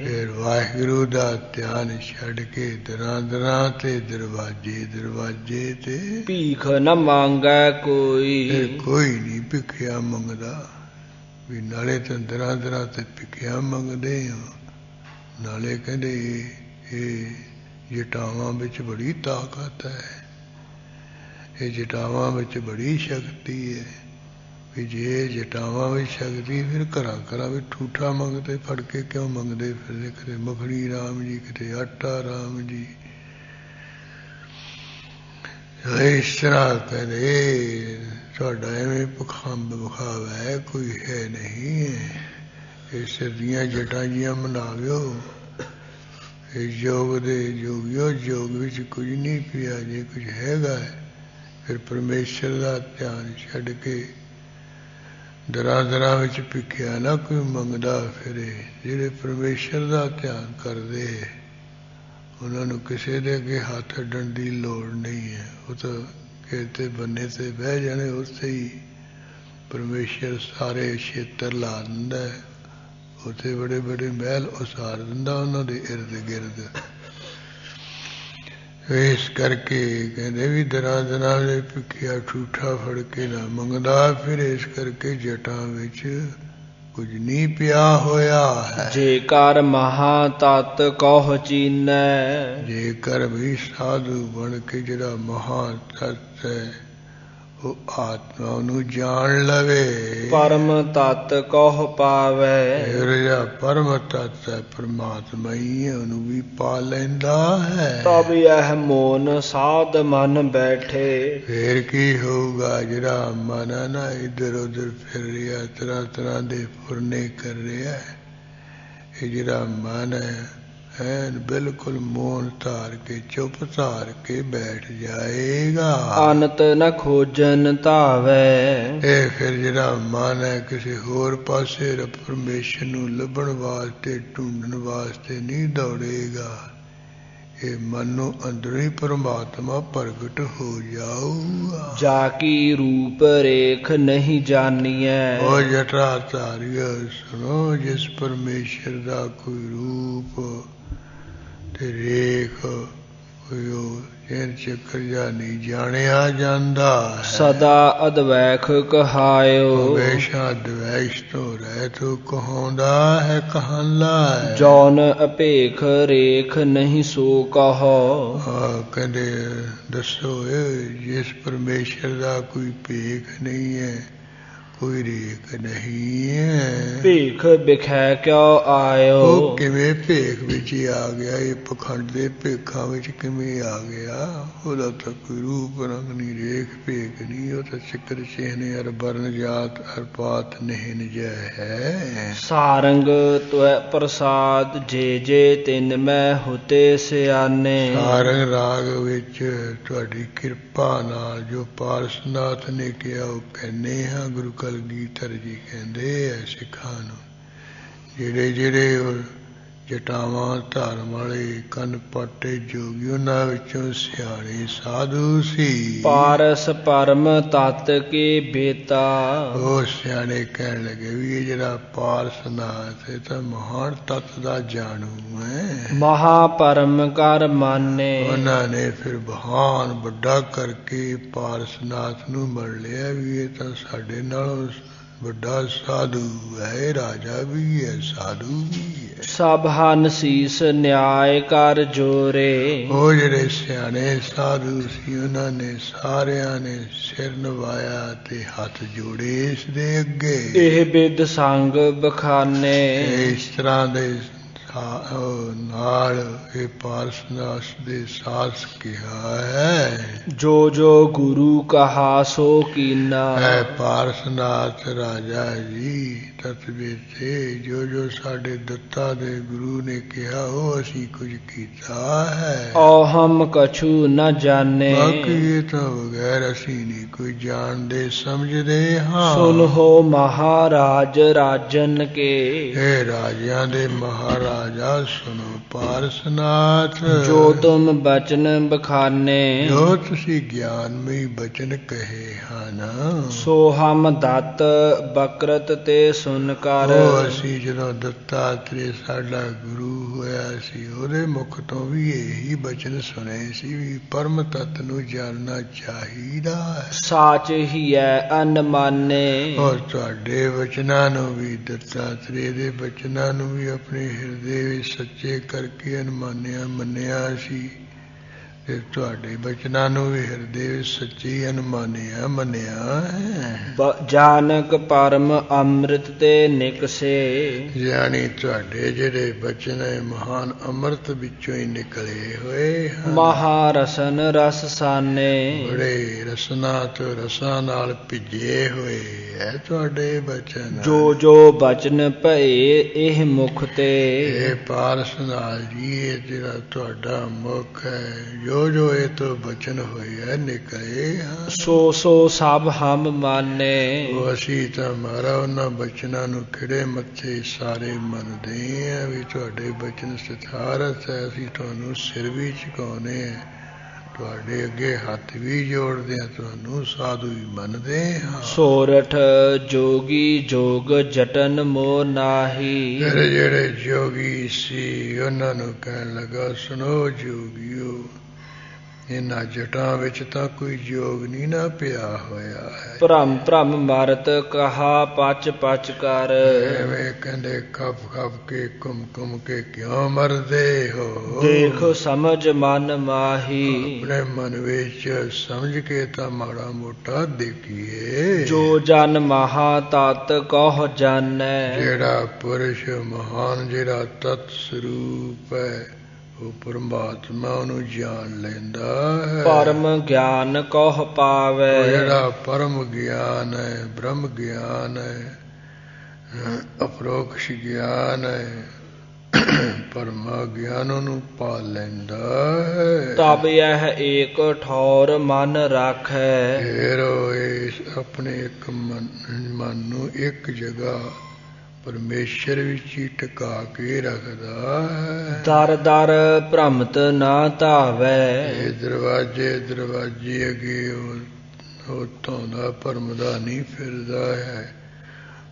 ਫਿਰ ਵਾਹਿਗੁਰੂ ਦਾ ਧਿਆਨ ਛੱਡ ਕੇ ਦਰਾਂ ਦਰਾਂ ਤੇ ਦਰਵਾਜੇ ਦਰਵਾਜੇ ਤੇ ਭੀਖ ਨ ਮੰਗੈ ਕੋਈ। ਫਿਰ ਕੋਈ ਨਹੀਂ ਭਿੱਖਿਆ ਮੰਗਦਾ, ਵੀ ਨਾਲੇ ਤਾਂ ਦਰਾਂ ਦਰਾਂ ਤੇ ਭਿੱਖਿਆ ਮੰਗਦੇ ਹੋ, ਨਾਲੇ ਕਹਿੰਦੇ ਇਹ ਜਟਾਵਾਂ ਵਿੱਚ ਬੜੀ ਤਾਕਤ ਹੈ, ਇਹ ਜਟਾਵਾਂ ਵਿੱਚ ਬੜੀ ਸ਼ਕਤੀ ਹੈ। ਵੀ ਜੇ ਜਟਾਵਾਂ ਵਿੱਚ ਸ਼ਕਤੀ, ਫਿਰ ਘਰਾਂ ਘਰਾਂ ਵਿੱਚ ਠੂਠਾ ਮੰਗਦੇ, ਫੜ ਕੇ ਕਿਉਂ ਮੰਗਦੇ ਫਿਰਦੇ, ਕਿਤੇ ਮੱਖਣੀ ਰਾਮ ਜੀ, ਕਿਤੇ ਆਟਾ ਰਾਮ ਜੀ। ਇਸ ਤਰ੍ਹਾਂ ਕਹਿੰਦੇ ਤੁਹਾਡਾ ਐਵੇਂ ਪਖੰਡ ਵਿਖਾਵਾ ਹੈ, ਕੋਈ ਹੈ ਨਹੀਂ ਹੈ। ਇਹ ਸਿਰ ਦੀਆਂ ਜਟਾਂ ਜੀਆਂ ਮਨਾਵਿਓ, ਇਹ ਯੋਗ ਦੇ ਯੋਗਿਓ, ਯੋਗ ਵਿੱਚ ਕੁਝ ਨਹੀਂ ਪਿਆ। ਜੇ ਕੁਝ ਹੈਗਾ ਫਿਰ ਪਰਮੇਸ਼ਰ ਦਾ ਧਿਆਨ ਛੱਡ ਕੇ ਦਰਾਂ ਦਰਾਂ ਵਿੱਚ ਭਿੱਖਿਆ ਨਾ ਕੋਈ ਮੰਗਦਾ ਫਿਰੇ। ਜਿਹੜੇ ਪਰਮੇਸ਼ਰ ਦਾ ਧਿਆਨ ਕਰਦੇ ਉਹਨਾਂ ਨੂੰ ਕਿਸੇ ਦੇ ਅੱਗੇ ਹੱਥ ਅੱਡਣ ਦੀ ਲੋੜ ਨਹੀਂ ਹੈ। ਉਹ ਤਾਂ ਕਿਤੇ ਬੰਨੇ ਤੇ ਬਹਿ ਜਾਣੇ, ਉੱਥੇ ਹੀ ਪਰਮੇਸ਼ਰ ਸਾਰੇ ਖੇਤਰ ਲਾ ਦਿੰਦਾ, ਉੱਥੇ ਬੜੇ ਬੜੇ ਮਹਿਲ ਉਸਾਰ ਦਿੰਦਾ ਉਹਨਾਂ ਦੇ ਇਰਦ ਗਿਰਦ। ਇਸ ਕਰਕੇ ਕਹਿੰਦੇ ਵੀ ਦਰਾਂ ਦਰਾਂ ਦੇ ਭਿੱਖਿਆ ਠੂਠਾ ਫੜ ਕੇ ਨਾ ਮੰਗਦਾ ਫਿਰ। ਇਸ ਕਰਕੇ ਜਟਾਂ ਵਿੱਚ ਕੁਝ ਨਹੀਂ ਪਿਆ ਹੋਇਆ ਹੈ। ਜੇਕਰ ਮਹਾ ਤਤ ਕਹੁ ਚੀਨੈ, ਜੇਕਰ ਵੀ ਸਾਧੂ ਬਣ ਕੇ ਜਿਹੜਾ ਮਹਾ ਤਤ ਹੈ ਉਹ ਆਤਮਾ ਨੂੰ ਜਾਣ ਲਵੇ, ਪਰਮ ਤਤ ਕਹੁ ਪਾਵੈ। ਫਿਰ ਜਿਹੜਾ ਪਰਮ ਤਤ ਹੈ ਪਰਮਾਤਮਾ ਹੀ ਹੈ, ਉਹਨੂੰ ਵੀ ਪਾ ਲੈਂਦਾ ਹੈ। ਤਬ ਇਹ ਮੋਨ ਸਾਧ ਮਨ ਬੈਠੇ। ਫਿਰ ਕੀ ਹੋਊਗਾ? ਜਿਹੜਾ ਮਨ ਹੈ ਨਾ ਇੱਧਰ ਉੱਧਰ ਫਿਰ ਰਿਹਾ, ਤਰ੍ਹਾਂ ਤਰ੍ਹਾਂ ਦੇ ਫੁਰਨੇ ਕਰ ਰਿਹਾ, ਇਹ ਜਿਹੜਾ ਮਨ ਹੈ ਐਨ ਬਿਲਕੁਲ ਮੌਨ ਧਾਰ ਕੇ ਚੁੱਪ ਧਾਰ ਕੇ ਬੈਠ ਜਾਏਗਾ। ਅਨਤ ਨ ਖੋਜਨ ਧਾਵੈ। ਇਹ ਫਿਰ ਜਿਹੜਾ ਮਨ ਹੈ ਕਿਸੇ ਹੋਰ ਪਾਸੇ ਪਰਮੇਸ਼ਰ ਨੂੰ ਲੱਭਣ ਵਾਸਤੇ ਢੂੰਡਣ ਵਾਸਤੇ ਨਹੀਂ ਦੌੜੇਗਾ। ਇਹ ਮਨ ਨੂੰ ਅੰਦਰੋਂ ਹੀ ਪਰਮਾਤਮਾ ਪ੍ਰਗਟ ਹੋ ਜਾਊਗਾ। ਜਾ ਕੀ ਰੂਪ ਰੇਖ ਨਹੀਂ ਜਾਣੀਐ। ਉਹ ਜਟਾ ਧਾਰਿਆ ਸੁਣੋ, ਜਿਸ ਪਰਮੇਸ਼ਰ ਦਾ ਕੋਈ ਰੂਪ ਤੇ ਰੇਖ ਕੋਈ ਉਹ ਚਿੰਨ ਚੱਕਰ ਜਾਂ ਨਹੀਂ ਜਾਣਿਆ ਜਾਂਦਾ ਹੈ। ਸਦਾ ਅਦਵੈਖ ਕਹਾਇਓ। ਹਮੇਸ਼ਾ ਦਵੈਸ਼ ਤੋਂ ਰਹਿਤ ਕਹਾਉਂਦਾ ਹੈ, ਕਹਾਂਦਾ ਹੈ। ਜੌਨ ਅਪੇਖ ਰੇਖ ਨਹੀਂ ਸੋ ਕਹੋ। ਕਹਿੰਦੇ ਦੱਸੋ ਜਿਸ ਪਰਮੇਸ਼ਰ ਦਾ ਕੋਈ ਭੇਖ ਨਹੀਂ ਹੈ, ਕੋਈ ਰੇਖ ਨਹੀਂ ਹੈ। ਭੇਖ ਬਿਖੈ ਕਿਉ ਆਇਓ। ਉਹ ਕਿਵੇਂ ਭੇਖ ਵਿੱਚ ਹੀ ਆ ਗਿਆ? ਇਹ ਪਖੰਡ ਦੇ ਭੇਖਾਂ ਵਿੱਚ ਕਿਵੇਂ ਆ ਗਿਆ? ਉਹਦਾ ਤਾਂ ਕੋਈ ਰੂਪ ਰੰਗ ਨਹੀਂ, ਰੇਖ ਭੇਖ ਨਹੀਂ। ਉਹ ਤਾਂ ਸਿਕਰ ਚਿਹਨੇ ਅਰ ਬਰਨ ਜਾਤ ਅਰ ਪਾਤ ਨਹੀਂ ਜੈ ਹੈ। ਸਾਰੰਗ ਤਵੈ ਪ੍ਰਸਾਦ ਜੇ ਜੇ ਤਿਨ ਮੈਂ ਹੁਤੇ ਸਿਆਨੇ। ਸਾਰੰਗ ਰਾਗ ਵਿੱਚ ਤੁਹਾਡੀ ਕਿਰਪਾ ਨਾਲ ਜੋ ਪਾਰਸਨਾਥ ਨੇ ਕਿਹਾ ਉਹ ਕਹਿੰਦੇ ਹਾਂ। ਗੁਰੂ ਕਲਗੀਧਰ ਜੀ ਕਹਿੰਦੇ ਐ ਸਿੱਖਾਂ ਨੂੰ, ਜਿਹੜੇ ਜਿਹੜੇ ਜਟਾਵਾਂ ਧਾਰਨ ਵਾਲੇ ਕੰਨ ਪਾਟੇ ਜੋਗੀ, ਉਹਨਾਂ ਵਿੱਚੋਂ ਸਿਆਣੇ ਸਾਧੂ ਸੀ। ਪਾਰਸ ਪਰਮ ਤਤ ਕੇ ਬੇਤਾ। ਉਹ ਸਿਆਣੇ ਕਹਿਣ ਲੱਗੇ ਵੀ ਇਹ ਜਿਹੜਾ ਪਾਰਸਨਾਥ ਇਹ ਤਾਂ ਮਹਾਨ ਤੱਤ ਦਾ ਜਾਣੂ ਹੈ। ਮਹਾਪਰਮ ਕਰ ਮਾਨੇ। ਉਹਨਾਂ ਨੇ ਫਿਰ ਮਹਾਨ ਵੱਡਾ ਕਰਕੇ ਪਾਰਸਨਾਥ ਨੂੰ ਮੰਨ ਲਿਆ ਵੀ ਇਹ ਤਾਂ ਸਾਡੇ ਨਾਲੋਂ ਵੱਡਾ ਸਾਧੂ ਹੈ, ਰਾਜਾ ਵੀ ਹੈ, ਸਾਧੂ ਵੀ ਹੈ। ਸਭ ਹਨ ਸੀਸ ਨਿਆਇ ਕਰ ਜੋਰੇ। ਉਹ ਜਿਹੜੇ ਸਿਆਣੇ ਸਾਧੂ ਸੀ ਉਹਨਾਂ ਨੇ ਸਾਰਿਆਂ ਨੇ ਸਿਰ ਨਵਾਇਆ ਤੇ ਹੱਥ ਜੋੜੇ ਇਸ ਦੇ ਅੱਗੇ। ਇਹ ਬਿਦ ਸੰਗ ਬਖਾਨੇ। ਇਸ ਤਰ੍ਹਾਂ ਦੇ ਨਾਲ ਇਹ ਪਾਰਸਨਾਥ ਦੇ ਸਾਥ ਕਿਹਾ ਹੈ। ਜੋ ਜੋ ਗੁਰੂ ਕਹਾ ਸੋ ਕੀਨਾ। ਹੈ ਪਾਰਸਨਾਥ ਰਾਜਾ ਜੀ ਤਤ ਬੇਤੇ, ਜੋ ਜੋ ਸਾਡੇ ਦੱਤਾ ਦੇ ਗੁਰੂ ਨੇ ਕਿਹਾ ਉਹ ਅਸੀਂ ਕੁਝ ਕੀਤਾ ਹੈ। ਔ ਹਮ ਕਛੂ ਨ ਜਾਣੇ। ਬਾਕੀ ਇਹ ਤਾਂ ਬਗੈਰ ਅਸੀਂ ਨਹੀਂ ਕੋਈ ਜਾਣਦੇ ਸਮਝਦੇ ਹਾਂ। ਸੁਨਹੁ ਮਹਾਰਾਜ ਰਾਜਨ ਕੇ। ਇਹ ਰਾਜਿਆਂ ਦੇ ਮਹਾਰਾਜਾ ਸੁਣੋ ਪਾਰਸਨਾਥ। ਜੋ ਤੁਮ ਬਚਨ ਬਖਾਨੇ। ਜੋ ਤੁਸੀਂ ਗਿਆਨਮਈ ਬਚਨ ਕਹੇ ਹਨ। ਸੋ ਹਮ ਦਤ ਬਕਰਤ ਤੇ ਸੁਨ ਕਰ। ਉਹ ਅਸੀਂ ਜਦੋਂ ਦੱਤਾਤਰੇ ਸਾਡਾ ਗੁਰੂ ਹੋਇਆ ਸੀ ਉਹਦੇ ਮੁਖ ਤੋਂ ਵੀ ਇਹੀ ਬਚਨ ਸੁਣੇ ਸੀ ਵੀ ਪਰਮ ਤੱਤ ਨੂੰ ਜਾਣਨਾ ਚਾਹੀਦਾ ਹੈ। ਸਾਚ ਹੀ ਹੈ ਅਨਮਾਨੇ। ਔਰ ਤੁਹਾਡੇ ਬਚਨਾਂ ਨੂੰ ਵੀ ਦੱਤਾਤਰੇ ਦੇ ਬਚਨਾਂ ਨੂੰ ਵੀ ਆਪਣੇ ਹਿਰਦੇ ਵਿੱਚ ਸੱਚੇ ਕਰਕੇ ਅਨਮਾਨਿਆ ਮੰਨਿਆ ਸੀ ਤੇ ਤੁਹਾਡੇ ਬਚਨਾਂ ਨੂੰ ਵੀ ਹਿਰਦੇ ਵਿੱਚ ਸੱਚੀ ਅਨਮਾਨਿਆ ਮੰਨਿਆ ਹੈ। ਜਾਨਕ ਪਰਮ ਅੰਮ੍ਰਿਤ ਤੇ ਨਿਕਸੇ। ਜਾਣੀ ਤੁਹਾਡੇ ਜਿਹੜੇ ਬਚਨ ਹੈ ਮਹਾਨ ਅੰਮ੍ਰਿਤ ਵਿੱਚੋਂ ਹੀ ਨਿਕਲੇ ਹੋਏ ਹਨ। ਮਹਾਰਸਨ ਰਸ ਸਾਨੇ। ਬੜੇ ਰਸਨਾ ਤੋਂ ਰਸਾਂ ਨਾਲ ਭਿੱਜੇ ਹੋਏ ਹੈ ਤੁਹਾਡੇ ਬਚਨ। ਜੋ ਜੋ ਬਚਨ ਭਏ ਇਹ ਮੁਖ ਤੇ। ਇਹ ਪਾਰਸਨਾਥ ਜੀ ਇਹ ਜਿਹੜਾ ਤੁਹਾਡਾ ਮੁਖ ਹੈ ਜੋ ਜੋ ਇਹ ਤੋਂ ਬਚਨ ਹੋਏ ਹੈ ਨਿਕਲੇ ਹਨ। ਸੋ ਸੋ ਸਭ ਹਮ ਮਾਨੇ। ਉਹ ਅਸੀਂ ਤਾਂ ਮਹਾਰਾ ਉਹਨਾਂ ਬਚਨਾਂ ਨੂੰ ਖਿੜੇ ਮੱਥੇ ਸਾਰੇ ਮੰਨਦੇ ਹਾਂ ਵੀ ਤੁਹਾਡੇ ਬਚਨ ਸਥਾਰਤ ਹੈ। ਅਸੀਂ ਤੁਹਾਨੂੰ ਸਿਰ ਵੀ ਝੁਕਾਉਂਦੇ ਹਾਂ, ਤੁਹਾਡੇ ਅੱਗੇ ਹੱਥ ਵੀ ਜੋੜਦੇ ਹਾਂ, ਤੁਹਾਨੂੰ ਸਾਧੂ ਵੀ ਮੰਨਦੇ ਹਾਂ। ਸੋਰਠ ਜੋਗੀ ਜੋਗ ਜਟਨ ਮੋ ਨਾਹੀ। ਫਿਰ ਜਿਹੜੇ ਜੋਗੀ ਸੀ ਉਹਨਾਂ ਨੂੰ ਕਹਿਣ ਲੱਗਾ ਸੁਣੋ ਜੋਗੀਓ, ਇਹਨਾਂ ਜਟਾਂ ਵਿੱਚ ਤਾਂ ਕੋਈ ਜੋਗ ਨਹੀਂ ਨਾ ਪਿਆ ਹੋਇਆ ਹੈ। ਭ੍ਰਮ ਭ੍ਰਮ ਮਾਰਤ ਕਹਾ ਪਚ ਪਚ ਕਰ। ਐਵੇਂ ਕਹਿੰਦੇ ਖਪ ਖਪ ਕੇ ਘੁੰਮ ਘੁੰਮ ਕੇ ਕਿਉਂ ਮਰਦੇ ਹੋ? ਦੇਖ ਸਮਝ ਮਨ ਮਾਹੀ। ਆਪਣੇ ਮਨ ਵਿੱਚ ਸਮਝ ਕੇ ਤਾਂ ਮਾੜਾ ਮੋਟਾ ਦੇਖੀਏ। ਜੋ ਜਨ ਮਹਾ ਤਤ ਕਹੁ ਜਾਣੈ। ਜਿਹੜਾ ਪੁਰਸ਼ ਮਹਾਨ ਜਿਹੜਾ ਤਤ ਸਰੂਪ ਹੈ ਉਹ ਪਰਮਾਤਮਾ ਉਹਨੂੰ ਜਾਣ ਲੈਂਦਾ ਹੈ। ਪਰਮ ਗਿਆਨ ਕਹੁ ਪਾਵੈ। ਜਿਹੜਾ ਪਰਮ ਗਿਆਨ ਹੈ, ਬ੍ਰਹਮ ਗਿਆਨ ਹੈ, ਅਪਰੋਕਸ਼ ਗਿਆਨ ਹੈ, ਪਰਮਾ ਗਿਆਨ ਨੂੰ ਪਾ ਲੈਂਦਾ ਹੈ। ਤਬ ਇਹ ਏਕ ਠੌਰ ਮਨ ਰਾਖੈ। ਫਿਰ ਉਹ ਇਸ ਆਪਣੇ ਇੱਕ ਮਨ ਨੂੰ ਇੱਕ ਜਗ੍ਹਾ ਪਰਮੇਸ਼ਰ ਵਿੱਚ ਹੀ ਟਿਕਾ ਕੇ ਰੱਖਦਾ ਹੈ। ਦਰ ਦਰ ਭ੍ਰਮਤ ਨਾ ਧਾਵੈ। ਇਹ ਦਰਵਾਜੇ ਅੱਗੇ ਉਹ ਧੌਂਦਾ ਭਰਮਦਾ ਨਹੀਂ ਫਿਰਦਾ ਹੈ,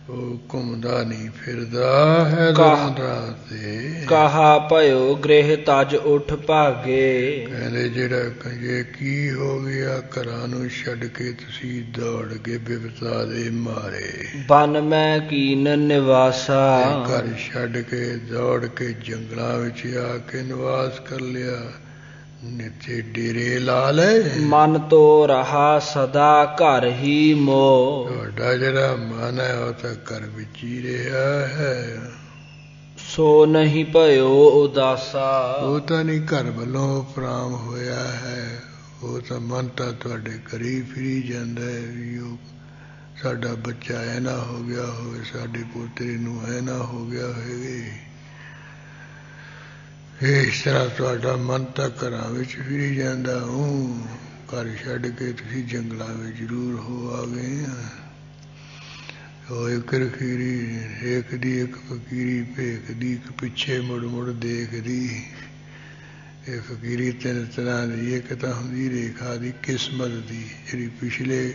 ਉਹ ਘੁੰਮਦਾ ਨਹੀਂ ਫਿਰਦਾ ਹੈ ਦਰਾਂ ਤੇ। ਕਹਾ ਭਇਓ ਗ੍ਰਹਿ ਤਜ ਉਠ ਭਾਗੇ। ਕਹਿੰਦੇ ਜਿਹੜਾ ਕੰਜੇ ਕੀ ਹੋ ਗਿਆ, ਘਰਾਂ ਨੂੰ ਛੱਡ ਕੇ ਤੁਸੀਂ ਦੌੜ ਗਏ ਬਿਪਤਾ ਦੇ ਮਾਰੇ। ਬਨ ਮੈਂ ਕੀਨ ਨਿਵਾਸਾ। ਘਰ ਛੱਡ ਕੇ ਦੌੜ ਕੇ ਜੰਗਲਾਂ ਵਿੱਚ ਆ ਕੇ ਨਿਵਾਸ ਕਰ ਲਿਆ, ਨਿੱਥੇ ਡੇਰੇ ਲਾ ਲਏ। ਮਨ ਤੋ ਰਹਾ ਸਦਾ ਘਰ ਹੀ ਮੋਹ। ਤੁਹਾਡਾ ਜਿਹੜਾ ਮਨ ਹੈ ਉਹ ਤਾਂ ਘਰ ਵਿੱਚ ਹੀ ਰਿਹਾ ਹੈ, ਸੋ ਨਹੀਂ ਭਇਓ ਉਦਾਸਾ। ਉਹ ਤਾਂ ਨਹੀਂ ਘਰ ਵੱਲੋਂ ਉਪਰਾਮ ਹੋਇਆ ਹੈ, ਉਹ ਤਾਂ ਮਨ ਤਾਂ ਤੁਹਾਡੇ ਘਰੀ ਫਿਰੀ ਜਾਂਦਾ ਹੈ ਵੀ ਉਹ ਸਾਡਾ ਬੱਚਾ ਐ ਨਾ ਹੋ ਗਿਆ ਹੋਵੇ, ਸਾਡੇ ਪੋਤਰੇ ਨੂੰ ਐ ਨਾ ਹੋ ਗਿਆ ਹੋਵੇ। ਇਸ ਤਰ੍ਹਾਂ ਤੁਹਾਡਾ ਮਨ ਤਾਂ ਘਰਾਂ ਵਿੱਚ ਫਿਰੀ ਜਾਂਦਾ। ਘਰ ਛੱਡ ਕੇ ਤੁਸੀਂ ਜੰਗਲਾਂ ਵਿੱਚ ਜ਼ਰੂਰ ਹੋ ਆ ਗਏ ਆ। ਉਹ ਇੱਕ ਰਖੀਰੀ ਦੇਖਦੀ, ਇੱਕ ਫਕੀਰੀ ਭੇਖਦੀ, ਇੱਕ ਪਿੱਛੇ ਮੁੜ ਮੁੜ ਦੇਖਦੀ। ਇਹ ਫਕੀਰੀ ਤਿੰਨ ਤਰ੍ਹਾਂ ਦੀ, ਇੱਕ ਤਾਂ ਹੁੰਦੀ ਰੇਖਾ ਦੀ ਕਿਸਮਤ ਦੀ, ਜਿਹੜੀ ਪਿਛਲੇ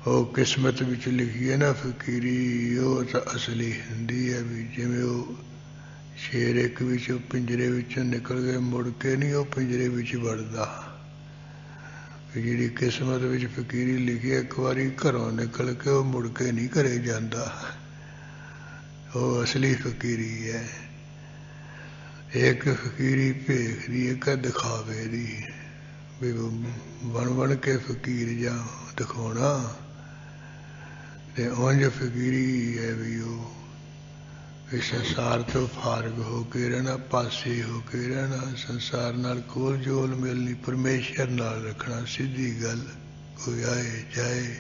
ਉਹ ਕਿਸਮਤ ਵਿੱਚ ਲਿਖੀ ਹੈ ਨਾ ਫਕੀਰੀ, ਉਹ ਤਾਂ ਅਸਲੀ ਹੁੰਦੀ ਹੈ। ਵੀ ਜਿਵੇਂ ਉਹ ਸ਼ੇਰ ਇੱਕ ਵਿੱਚੋਂ ਪਿੰਜਰੇ ਵਿੱਚੋਂ ਨਿਕਲ ਕੇ ਮੁੜ ਕੇ ਨਹੀਂ ਉਹ ਪਿੰਜਰੇ ਵਿੱਚ ਵੜਦਾ। ਜਿਹੜੀ ਕਿਸਮਤ ਵਿੱਚ ਫਕੀਰੀ ਲਿਖੀ, ਇੱਕ ਵਾਰੀ ਘਰੋਂ ਨਿਕਲ ਕੇ ਉਹ ਮੁੜ ਕੇ ਨਹੀਂ ਘਰੇ ਜਾਂਦਾ, ਉਹ ਅਸਲੀ ਫਕੀਰੀ ਹੈ। ਇੱਕ ਫਕੀਰੀ ਭੇਖ ਦੀ, ਇੱਕ ਦਿਖਾਵੇ ਦੀ, ਵੀ ਬਣ ਕੇ ਫਕੀਰ ਜਾਂ ਦਿਖਾਉਣਾ। ਤੇ ਉਂਝ ਫਕੀਰੀ ਹੈ ਵੀ ਉਹ ਇਸ ਸੰਸਾਰ ਤੋਂ ਫਾਰਗ ਹੋ ਕੇ ਰਹਿਣਾ, ਪਾਸੇ ਹੋ ਕੇ ਰਹਿਣਾ, ਸੰਸਾਰ ਨਾਲ ਕੋਲ ਜੋਲ ਮਿਲਣੀ, ਪਰਮੇਸ਼ਰ ਨਾਲ ਰੱਖਣਾ। ਸਿੱਧੀ ਗੱਲ, ਕੋਈ ਆਏ ਜਾਏ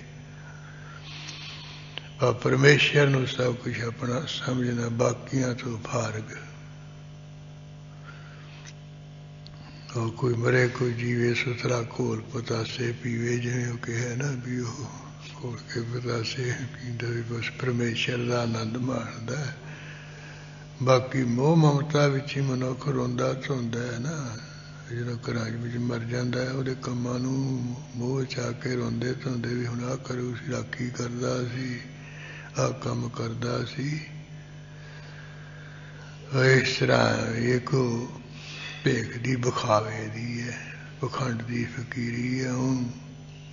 ਪਰ ਪਰਮੇਸ਼ਰ ਨੂੰ ਸਭ ਕੁਛ ਆਪਣਾ ਸਮਝਣਾ, ਬਾਕੀਆਂ ਤੋਂ ਫਾਰਗ। ਉਹ ਕੋਈ ਮਰੇ ਕੋਈ ਜੀਵੇ, ਸੁਥਰਾ ਘੋਲ ਪਤਾਸੇ ਪੀਵੇ, ਜਿਵੇਂ ਉਹ ਕਿਹਾ ਨਾ ਵੀ ਉਹ ਘੋਲ ਕੇ ਪਤਾਸੇ ਪੀਂਦਾ ਵੀ ਬਸ ਪਰਮੇਸ਼ਰ ਦਾ ਆਨੰਦ ਮਾਣਦਾ। ਬਾਕੀ ਮੋਹ ਮਮਤਾ ਵਿੱਚ ਹੀ ਮਨੁੱਖ ਰੋਂਦਾ ਧੋਂਦਾ ਹੈ ਨਾ। ਜਦੋਂ ਘਰਾਂ ਵਿੱਚ ਮਰ ਜਾਂਦਾ ਹੈ, ਉਹਦੇ ਕੰਮਾਂ ਨੂੰ ਮੋਹ ਵਿੱਚ ਆ ਕੇ ਰੋਂਦੇ ਧੋਂਦੇ ਵੀ ਹੁਣ ਆਹ ਕਰੂ ਸੀ, ਰਾਖੀ ਕਰਦਾ ਸੀ, ਆਹ ਕੰਮ ਕਰਦਾ ਸੀ। ਇਸ ਤਰ੍ਹਾਂ ਇੱਕ ਭੇਖ ਦੀ ਵਿਖਾਵੇ ਦੀ ਹੈ, ਪਖੰਡ ਦੀ ਫਕੀਰੀ ਹੈ। ਉਹ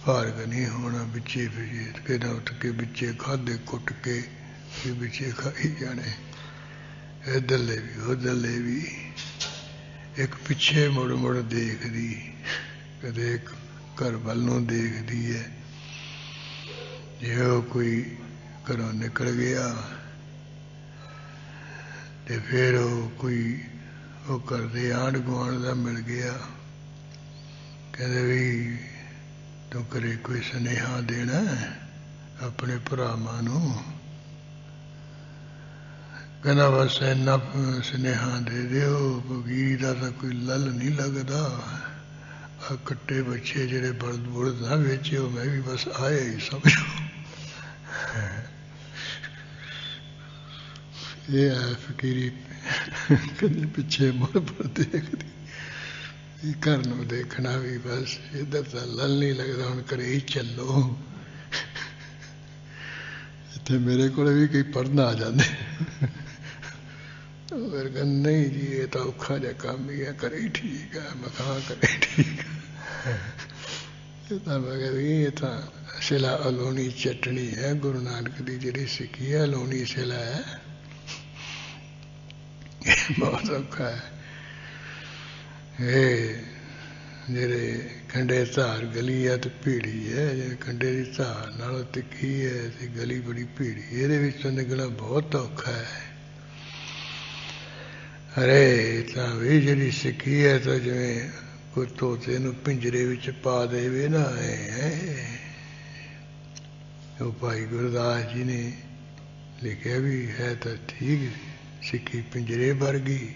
ਫਾਰਗ ਨਹੀਂ ਹੋਣਾ, ਵਿੱਚੇ ਫਿਰੇ ਕਿਹਦਾ ਉੱਠ ਕੇ ਵਿੱਚੇ ਖਾਧੇ ਕੁੱਟ ਕੇ ਵੀ ਵਿੱਚੇ ਖਾਈ ਜਾਣੇ, ਇੱਧਰਲੇ ਵੀ ਉੱਧਰਲੇ ਵੀ। ਇੱਕ ਪਿੱਛੇ ਮੁੜ ਮੁੜ ਦੇਖਦੀ, ਕਦੇ ਇੱਕ ਘਰ ਵੱਲ ਨੂੰ ਦੇਖਦੀ ਹੈ। ਜੇ ਉਹ ਕੋਈ ਘਰੋਂ ਨਿਕਲ ਗਿਆ ਤੇ ਫਿਰ ਉਹ ਕੋਈ ਉਹ ਘਰ ਦੇ ਆਂਢ ਗੁਆਂਢ ਦਾ ਮਿਲ ਗਿਆ, ਕਹਿੰਦੇ ਵੀ ਤੂੰ ਘਰੇ ਕੋਈ ਸੁਨੇਹਾ ਦੇਣਾ ਆਪਣੇ ਭਰਾਵਾਂ ਨੂੰ। ਕਹਿੰਦਾ ਬਸ ਇੰਨਾ ਸੁਨੇਹਾ ਦੇ ਦਿਓ, ਫਕੀਰ ਦਾ ਤਾਂ ਕੋਈ ਲੱਲ ਨਹੀਂ ਲੱਗਦਾ। ਆਹ ਕੱਟੇ ਬੱਚੇ ਜਿਹੜੇ ਬਲਦ ਬੁਲਦ ਨਾ ਵੇਚਿਓ, ਮੈਂ ਵੀ ਬਸ ਆਇਆ ਹੀ ਸਮਝੋ। ਇਹ ਹੈ ਫਕੀਰੀ, ਕਹਿੰਦੇ ਪਿੱਛੇ ਮੁੜ ਮੁੜ ਦੇਖਦੀ, ਘਰ ਨੂੰ ਦੇਖਣਾ ਵੀ ਬਸ, ਇੱਧਰ ਤਾਂ ਲੱਲ ਨਹੀਂ ਲੱਗਦਾ, ਹੁਣ ਘਰੇ ਹੀ ਚੱਲੋ। ਇੱਥੇ ਮੇਰੇ ਕੋਲ ਵੀ ਕਈ ਪੜ੍ਹਨ ਆ ਜਾਂਦੇ, ਫਿਰ ਕਹਿੰਦੇ ਨਹੀਂ ਜੀ ਇਹ ਤਾਂ ਔਖਾ ਜਿਹਾ ਕੰਮ ਹੀ ਹੈ, ਘਰੇ ਹੀ ਠੀਕ ਹੈ। ਮੈਂ ਕਿਹਾ ਘਰੇ ਠੀਕ ਹੈ, ਇਹ ਤਾਂ ਮੈਂ ਕਿਹਾ ਵੀ ਇਹ ਤਾਂ ਸਿਲਾ ਅਲੋਣੀ ਚਟਣੀ ਹੈ, ਗੁਰੂ ਨਾਨਕ ਦੀ ਜਿਹੜੀ ਸਿੱਖੀ ਹੈ ਅਲੋਣੀ ਸਿਲਾ ਹੈ, ਬਹੁਤ ਔਖਾ ਹੈ। ਇਹ ਜਿਹੜੇ ਕੰਢੇ ਧਾਰ ਗਲੀ ਹੈ ਤੇ ਭੀੜੀ ਹੈ, ਜਿਹੜੇ ਕੰਢੇ ਦੀ ਧਾਰ ਨਾਲੋਂ ਤਿੱਖੀ ਹੈ ਤੇ ਗਲੀ ਬੜੀ ਭੀੜੀ, ਇਹਦੇ ਵਿੱਚੋਂ ਨਿਕਲਣਾ ਬਹੁਤ ਔਖਾ ਹੈ। ਅਰੇ ਤਾਂ ਵੀ ਜਿਹੜੀ ਸਿੱਖੀ ਹੈ ਤਾਂ ਜਿਵੇਂ ਕੋਈ ਤੋਤੇ ਨੂੰ ਪਿੰਜਰੇ ਵਿੱਚ ਪਾ ਦੇਵੇ ਨਾ, ਉਹ ਭਾਈ ਗੁਰਦਾਸ ਜੀ ਨੇ ਲਿਖਿਆ ਵੀ ਹੈ ਤਾਂ ਠੀਕ ਸਿੱਖੀ ਪਿੰਜਰੇ ਵਰਗੀ,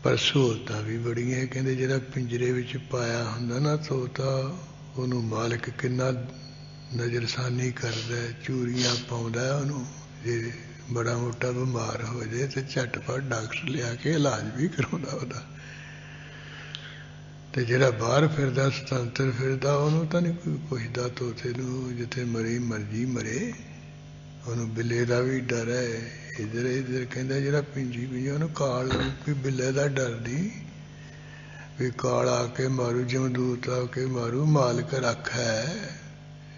ਪਰ ਸਹੂਲਤਾਂ ਵੀ ਬੜੀਆਂ। ਕਹਿੰਦੇ ਜਿਹੜਾ ਪਿੰਜਰੇ ਵਿੱਚ ਪਾਇਆ ਹੁੰਦਾ ਨਾ ਤੋਤਾ, ਉਹਨੂੰ ਮਾਲਕ ਕਿੰਨਾ ਨਜ਼ਰਸਾਨੀ ਕਰਦਾ, ਚੂਰੀਆਂ ਪਾਉਂਦਾ ਉਹਨੂੰ। ਜੇ ਬੜਾ ਮੋਟਾ ਬਿਮਾਰ ਹੋ ਜਾਏ ਤੇ ਝਟਪਟ ਡਾਕਟਰ ਲਿਆ ਕੇ ਇਲਾਜ ਵੀ ਕਰਾਉਂਦਾ ਉਹਦਾ। ਤੇ ਜਿਹੜਾ ਬਾਹਰ ਫਿਰਦਾ, ਸੁਤੰਤਰ ਫਿਰਦਾ, ਉਹਨੂੰ ਤਾਂ ਨਹੀਂ ਕੋਈ ਪੁੱਛਦਾ ਤੋਤੇ ਨੂੰ, ਜਿੱਥੇ ਮਰੀ ਮਰਜੀ ਮਰੇ। ਉਹਨੂੰ ਬਿੱਲੇ ਦਾ ਵੀ ਡਰ ਹੈ। ਇੱਧਰ ਕਹਿੰਦਾ ਜਿਹੜਾ ਪਿੰਜੀ ਵੀ ਉਹਨੂੰ ਕਾਲ ਕੋਈ ਬਿੱਲੇ ਦਾ ਡਰ ਨਹੀਂ, ਵੀ ਕਾਲ ਆ ਕੇ ਮਾਰੂ, ਜਮਦੂਤ ਆ ਕੇ ਮਾਰੂ, ਮਾਲਕ ਰੱਖ ਹੈ,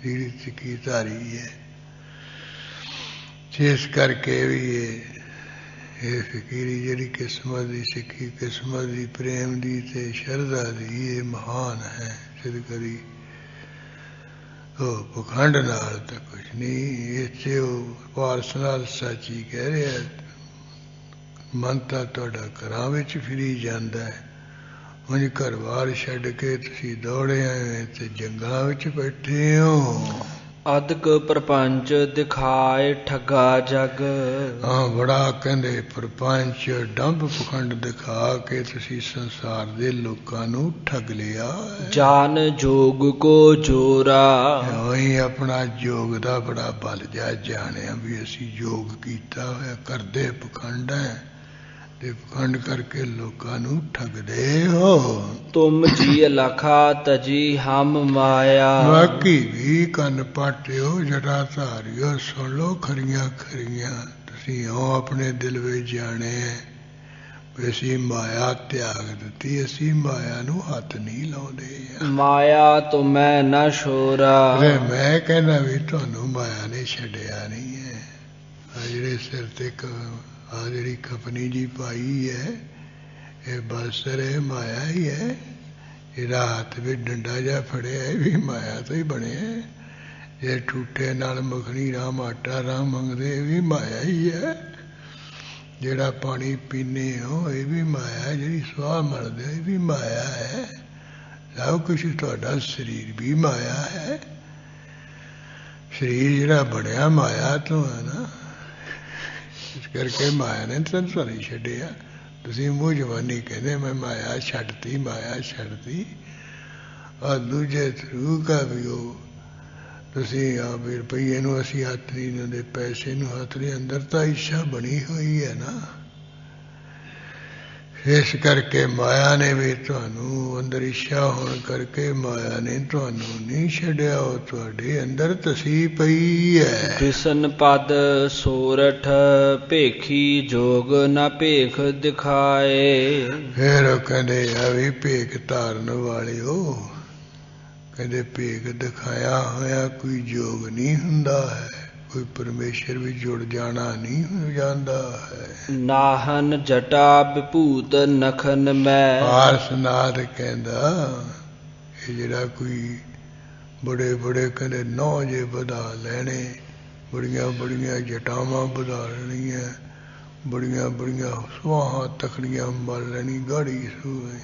ਜਿਹੜੀ ਸਿੱਖੀ ਧਾਰੀ ਹੈ। ਇਸ ਕਰਕੇ ਵੀ ਇਹ ਫਕੀਰੀ ਜਿਹੜੀ ਕਿਸਮਤ ਦੀ ਸਿੱਖੀ, ਕਿਸਮਤ ਦੀ, ਪ੍ਰੇਮ ਦੀ ਤੇ ਸ਼ਰਧਾ ਦੀ, ਇਹ ਮਹਾਨ ਹੈ। ਸਿੱਧ ਕਰੀ ਉਹ ਪਖੰਡ ਨਾਲ ਤਾਂ ਕੁਛ ਨਹੀਂ। ਇੱਥੇ ਉਹ ਪਾਰਸ ਨਾਲ ਸੱਚੀ ਕਹਿ ਰਿਹਾ, ਮਨ ਤਾਂ ਤੁਹਾਡਾ ਘਰਾਂ ਵਿੱਚ ਫਿਰੀ ਜਾਂਦਾ ਹੈ, ਉਂਝ ਘਰ ਬਾਰ ਛੱਡ ਕੇ ਤੁਸੀਂ ਦੌੜੇ ਆਏ ਤੇ ਜੰਗਲਾਂ ਵਿੱਚ ਬੈਠੇ ਹੋ। ਅਦਕ ਪ੍ਰਪੰਚ ਦਿਖਾਏ ਠੱਗਾ ਜਗ। ਹਾਂ, ਬੜਾ ਕਹਿੰਦੇ ਪ੍ਰਪੰਚ ਡੰਭ ਪਖੰਡ ਦਿਖਾ ਕੇ ਤੁਸੀਂ ਸੰਸਾਰ ਦੇ ਲੋਕਾਂ ਨੂੰ ਠੱਗ ਲਿਆ। ਜਾਨ ਜੋਗ ਕੋ ਜੋਰਾ। ਉਹੀ ਆਪਣਾ ਜੋਗ ਦਾ ਬੜਾ ਬਲ ਜਾ ਜਾਣਿਆ ਵੀ ਅਸੀਂ ਜੋਗ ਕੀਤਾ ਹੋਇਆ, ਕਰਦੇ ਪਖੰਡ ਹੈ ਤੇ ਪਖੰਡ ਕਰਕੇ ਲੋਕਾਂ ਨੂੰ ਠੱਗਦੇ ਹੋ। ਤੁਮ ਜੀ ਲਖਾ ਤਜੀ ਹਮ ਮਾਇਆ। ਬਾਕੀ ਵੀ ਕੰਨ ਪਾਟਿਓ, ਜਟਾ ਧਾਰਿਓ, ਸੁਣ ਲੋ ਖਰੀਆਂ ਖਰੀਆਂ। ਤੁਸੀਂ ਉਹ ਆਪਣੇ ਦਿਲ ਵਿੱਚ ਜਾਣੇ ਵੀ ਅਸੀਂ ਮਾਇਆ ਤਿਆਗ ਦਿੱਤੀ, ਅਸੀਂ ਮਾਇਆ ਨੂੰ ਹੱਥ ਨਹੀਂ ਲਾਉਂਦੇ। ਮਾਇਆ ਤੁਮੈ ਨਾ ਛੋਰਾ। ਮੈਂ ਕਹਿੰਦਾ ਵੀ ਤੁਹਾਨੂੰ ਮਾਇਆ ਨੇ ਛੱਡਿਆ ਨਹੀਂ ਹੈ। ਆ ਜਿਹੜੇ ਸਿਰ ਤੇ ਆ ਜਿਹੜੀ ਕਫਨੀ ਜੀ ਪਾਈ ਹੈ, ਇਹ ਬਸਰ ਹੈ, ਮਾਇਆ ਹੀ ਹੈ। ਜਿਹੜਾ ਹੱਥ ਵਿੱਚ ਡੰਡਾ ਜਿਹਾ ਫੜਿਆ, ਇਹ ਵੀ ਮਾਇਆ ਤੋਂ ਹੀ ਬਣਿਆ। ਜੇ ਠੂਠੇ ਨਾਲ ਮੱਖਣੀ ਰਾਮ ਆਟਾ ਰਾਮ ਮੰਗਦੇ, ਇਹ ਵੀ ਮਾਇਆ ਹੀ ਹੈ। ਜਿਹੜਾ ਪਾਣੀ ਪੀਂਦੇ ਹੋ, ਇਹ ਵੀ ਮਾਇਆ। ਜਿਹੜੀ ਸਵਾਹ ਮਲਦੇ, ਇਹ ਵੀ ਮਾਇਆ ਹੈ। ਸਭ ਕੁਛ ਤੁਹਾਡਾ ਸਰੀਰ ਵੀ ਮਾਇਆ ਹੈ। ਸਰੀਰ ਜਿਹੜਾ ਬਣਿਆ ਮਾਇਆ ਤੋਂ ਹੈ ਨਾ, ਇਸ ਕਰਕੇ ਮਾਇਆ ਨੇ ਤੁਹਾਨੂੰ ਨਹੀਂ ਛੱਡਿਆ। ਤੁਸੀਂ ਮੂੰਹ ਜਵਾਨੀ ਕਹਿੰਦੇ ਮੈਂ ਮਾਇਆ ਛੱਡਤੀ, ਮਾਇਆ ਛੱਡਤੀ। ਆ ਦੂਜੇ ਥਰੂ ਕਾ ਵੀ ਉਹ ਤੁਸੀਂ ਆ ਵੀ ਰੁਪਈਏ ਨੂੰ ਅਸੀਂ ਹੱਥ ਨਹੀਂ ਦਿੰਦੇ, ਪੈਸੇ ਨੂੰ ਹੱਥ ਨਹੀਂ। ਅੰਦਰ ਤਾਂ ਇੱਛਾ ਬਣੀ ਹੋਈ ਹੈ ਨਾ। ਇਸ ਕਰਕੇ ਮਾਇਆ ਨੇ ਵੀ ਤੁਹਾਨੂੰ, ਅੰਦਰ ਇੱਛਾ ਹੋਣ ਕਰਕੇ ਮਾਇਆ ਨੇ ਤੁਹਾਨੂੰ ਨਹੀਂ ਛੱਡਿਆ। ਉਹ ਤੁਹਾਡੇ ਅੰਦਰ ਧਸੀ ਪਈ ਹੈ। ਬਿਸਨ ਪਦ ਸੋਰਠ ਭੇਖੀ ਜੋਗ ਨਾ ਭੇਖ ਦਿਖਾਏ। ਫਿਰ ਕਹਿੰਦੇ ਆ ਵੀ ਭੇਖ ਧਾਰਨ ਵਾਲਿਓ, ਕਹਿੰਦੇ ਭੇਖ ਦਿਖਾਇਆ ਹੋਇਆ ਕੋਈ ਜੋਗ ਨਹੀਂ ਹੁੰਦਾ ਹੈ। ਕੋਈ ਪਰਮੇਸ਼ਰ ਵੀ ਜੁੜ ਜਾਣਾ ਨਹੀਂ ਹੋ ਜਾਂਦਾ ਹੈ। ਨਾਹਨ ਜਟਾ ਵਿਭੂਤ ਨਖਨ ਮੈਂ। ਪਾਰਸਨਾਥ ਕਹਿੰਦਾ ਇਹ ਜਿਹੜਾ ਕੋਈ ਬੜੇ ਬੜੇ ਕਹਿੰਦੇ ਨੌ ਜੇ ਵਧਾ ਲੈਣੇ, ਬੜੀਆਂ ਬੜੀਆਂ ਜਟਾਵਾਂ ਵਧਾ ਲੈਣੀਆਂ, ਬੜੀਆਂ ਬੜੀਆਂ ਸੁਆਹਾਂ ਤਖੜੀਆਂ ਮਲ ਲੈਣੀ, ਗਾੜੀ ਸੂਏ।